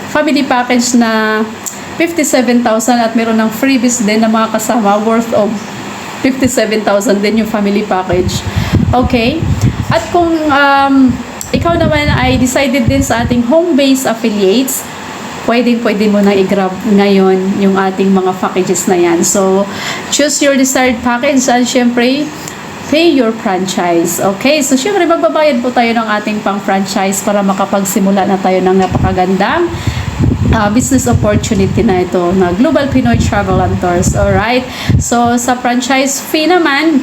Family package na 57,000 at meron ng freebies din na mga kasama worth of 57,000 din yung family package. Okay? At kung ikaw naman ay decided din sa ating home-based affiliates, pwede mo na i-grab ngayon yung ating mga packages na yan. So, choose your desired package and syempre, pay your franchise. Okay, so syempre magbabayad po tayo ng ating pang-franchise para makapagsimula na tayo ng napakagandang business opportunity na ito na Global Pinoy Travel and Tours. Alright, so sa franchise fee naman,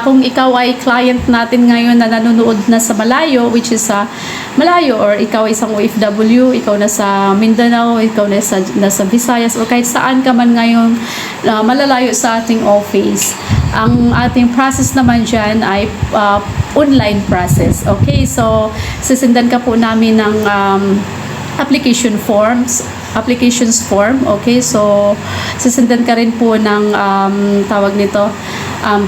kung ikaw ay client natin ngayon na nanonood na sa malayo, which is sa malayo, or ikaw ay isang OFW, ikaw na sa Mindanao, ikaw na nasa Visayas, or kahit saan ka man ngayon malalayo sa ating office, ang ating process naman dyan ay online process. Okay, so sisindan ka po namin ng applications form. Okay, so sisindan ka rin po ng tawag nito,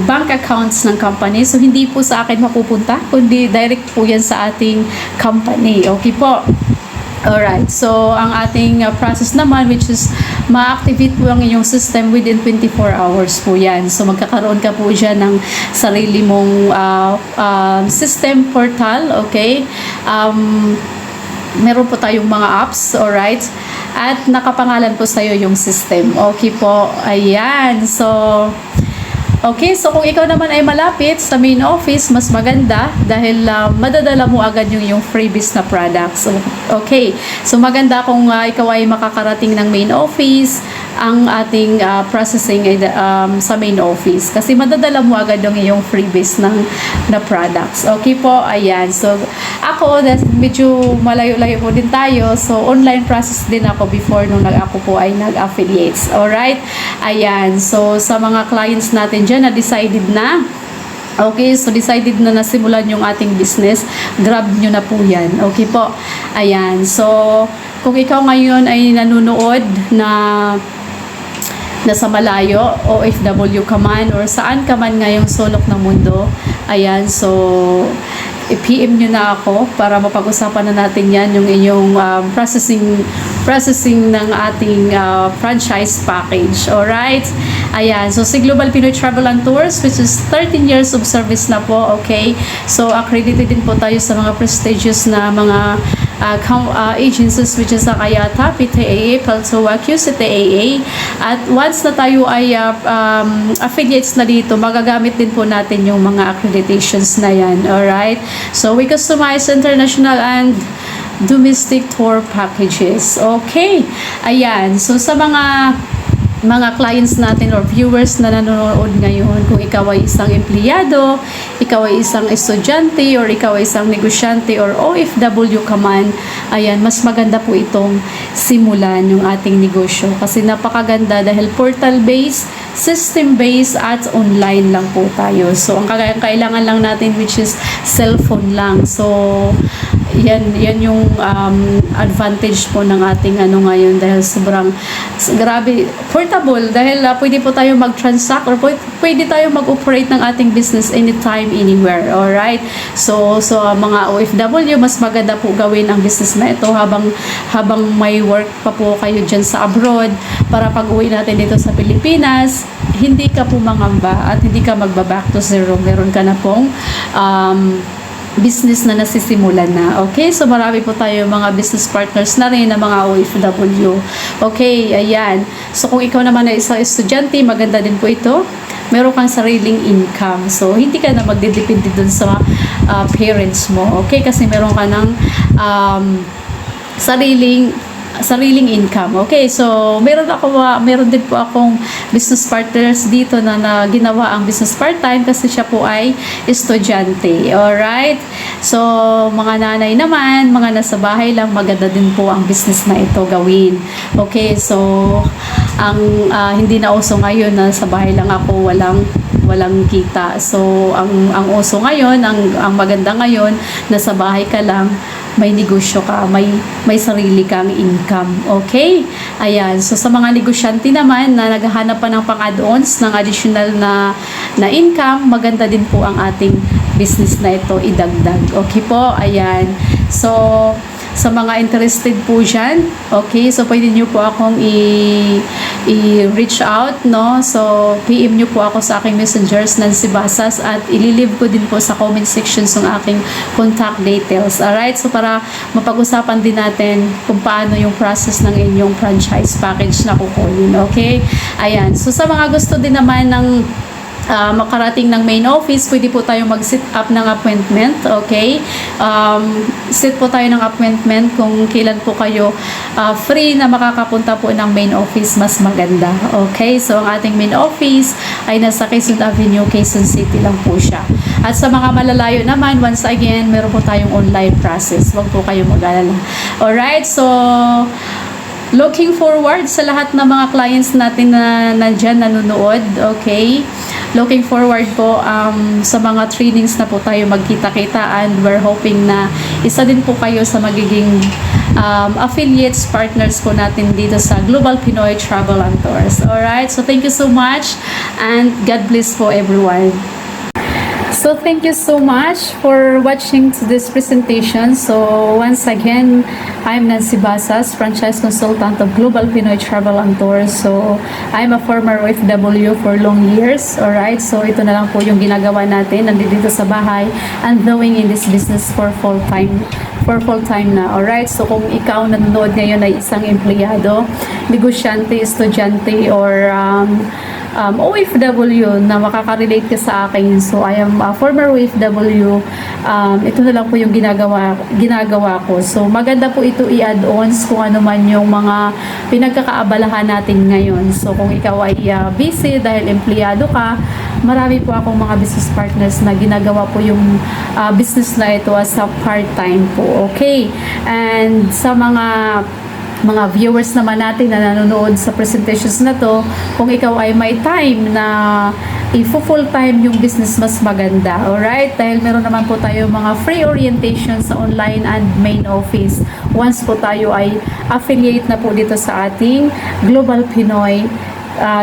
bank accounts ng company. So hindi po sa akin mapupunta, kundi direct po yan sa ating company. Okay po. Alright, so ang ating process naman, which is ma-activate po ang inyong system within 24 hours po yan. So magkakaroon ka po dyan ng sarili mong system portal, okay? Meron po tayong mga apps, alright? At nakapangalan po sa'yo yung system. Okay po, ayan. So, okay, so kung ikaw naman ay malapit sa main office, mas maganda dahil madadala mo agad yung freebies na products. So, okay, so maganda kung ikaw ay makakarating ng main office, ang ating processing ay sa main office. Kasi madadala mo agad yung iyong freebies na products. Okay po, ayan. So, ako, medyo malayo-layo po din tayo. So, online process din ako before nung ako po ay nag-affiliates. Alright? Ayan. So, sa mga clients natin dyan na decided na, okay, so decided na nasimulan yung ating business, grab nyo na po yan. Okay po. Ayan. So, kung ikaw ngayon ay nanonood na nasa malayo, OFW ka man, or saan ka man ngayong sulok ng mundo, ayan, so i-PM nyo na ako para mapag-usapan na natin yan, yung inyong processing ng ating franchise package. Alright? Ayan. So, si Global Pinoy Travel and Tours, which is 13 years of service na po. Okay? So, accredited din po tayo sa mga prestigious na mga agencies, which is Akayata, PTAA, Paltoa, QCTAA. At once na tayo ay affiliates na dito, magagamit din po natin yung mga accreditations na yan. Alright? So, we customize international and domestic tour packages. Okay. Ayan. So, sa mga clients natin or viewers na nanonood ngayon, kung ikaw ay isang empleyado, ikaw ay isang estudyante, or ikaw ay isang negosyante or OFW ka man, ayan, mas maganda po itong simulan yung ating negosyo. Kasi napakaganda dahil portal-based, system-based, at online lang po tayo. So, ang kailangan lang natin, which is cellphone lang. So, yan yung advantage po ng ating ngayon dahil sobrang grabe, portable dahil pwede po tayo mag-transact or pwede tayo mag-operate ng ating business anytime, anywhere. Alright? So mga OFW, mas maganda po gawin ang business na ito habang may work pa po kayo dyan sa abroad para pag uwi natin dito sa Pilipinas, hindi ka po mangamba at hindi ka magba-back to zero. Meron ka na pong business na nasisimulan na. Okay? So, marami po tayo mga business partners na rin na mga OFW. Okay? Ayan. So, kung ikaw naman ay isang estudyante, maganda din po ito. Meron kang sariling income. So, hindi ka na magdedepende dun sa parents mo. Okay? Kasi meron ka ng sariling income. Okay, so meron din po akong business partners dito na ginawa ang business part-time kasi siya po ay estudyante. Alright? So, mga nanay naman, mga nasa bahay lang, maganda din po ang business na ito gawin. Okay, so ang hindi na uso ngayon na sa bahay lang ako, walang kita. So, ang uso ngayon, ang maganda ngayon, nasa bahay ka lang, may negosyo ka, may sarili kang income. Okay? Ayan. So, sa mga negosyante naman na naghahanap pa ng pang-add-ons, ng additional na income, maganda din po ang ating business na ito idagdag. Okay po? Ayan. So, sa mga interested po dyan, okay, so pwede nyo po akong i-reach out, no? So, PM nyo po ako sa aking messengers, Nancy Basas, at ililive ko din po sa comment sections ng aking contact details. Alright? So, para mapag-usapan din natin kung paano yung process ng inyong franchise package na kukunin. Okay? Ayan. So, sa mga gusto din naman ng makarating ng main office, pwede po tayo mag-set up ng appointment. Okay? Set po tayo ng appointment kung kailan po kayo free na makakapunta po ng main office, mas maganda. Okay? So, ang ating main office ay nasa Quezon Avenue, Quezon City lang po siya. At sa mga malalayo naman, once again, meron po tayong online process. Huwag po kayo mag-alala. Alright? So, looking forward sa lahat ng mga clients natin na nandyan nanonood. Okay? Looking forward po sa mga trainings na po tayo magkita-kita, and we're hoping na isa din po kayo sa magiging affiliates, partners po natin dito sa Global Pinoy Travel and Tours. Alright? So, thank you so much and God bless po everyone. So, thank you so much for watching to this presentation. So, once again, I'm Nancy Basas, franchise consultant of Global Pinoy Travel and Tours. So, I'm a former OFW for long years. Alright, so ito na lang po yung ginagawa natin. Nandito sa bahay and doing in this business for full-time na. Alright, so kung ikaw nanonood ngayon ay isang empleyado, negosyante, estudyante, or OFW na makaka-relate ka sa akin. So, I am a former OFW. Ito na lang po yung ginagawa ko. So, maganda po ito i-add-ons kung ano man yung mga pinagkakaabalahan natin ngayon. So, kung ikaw ay busy dahil empleyado ka, marami po akong mga business partners na ginagawa po yung business na ito as a part-time po. Okay? And sa mga viewers naman natin na nanonood sa presentations na to, kung ikaw ay may time na i-full time yung business, mas maganda. Alright? Dahil meron naman po tayo mga free orientation sa online and main office. Once po tayo ay affiliate na po dito sa ating Global Pinoy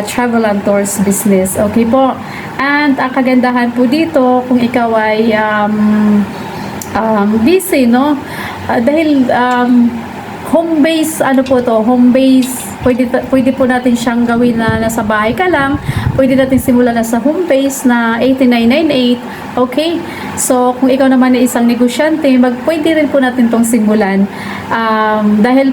Travel and Tours business. Okay po? And ang kagandahan po dito, kung ikaw ay busy, no? Dahil home base, ano po to, home base, pwede po natin siyang gawin na nasa bahay ka lang, pwede natin simulan na sa home base na 8998, okay? So, kung ikaw naman ay isang negosyante, pwede rin po natin tong simulan. Dahil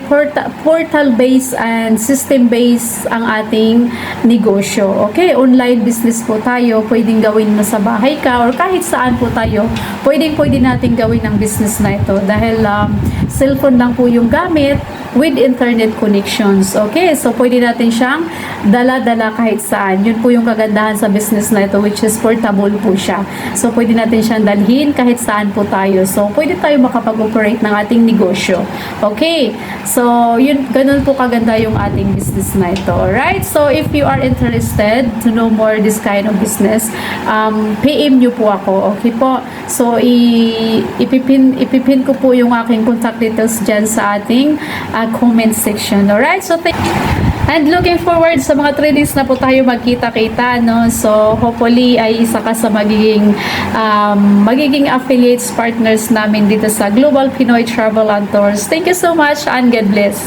portal base and system base ang ating negosyo, okay? Online business po tayo, pwedeng gawin mo sa bahay ka or kahit saan po tayo, pwede natin gawin ang business na ito dahil cellphone lang po yung gamit with internet connections. Okay? So, pwede natin siyang dala-dala kahit saan. Yun po yung kagandahan sa business na ito, which is portable po siya. So, pwede natin siyang dalhin kahit saan po tayo. So, pwede tayo makapag-operate ng ating negosyo. Okay? So, yun, ganun po kaganda yung ating business na ito. Alright? So, if you are interested to know more this kind of business, PM nyo po ako. Okay po? So, ipipin ko po yung aking contact details dyan sa ating comment section. Alright? So, and looking forward sa mga trainings na po tayo magkita-kita, no? So, hopefully ay isa ka sa magiging affiliates partners namin dito sa Global Pinoy Travel and Tours. Thank you so much and God bless.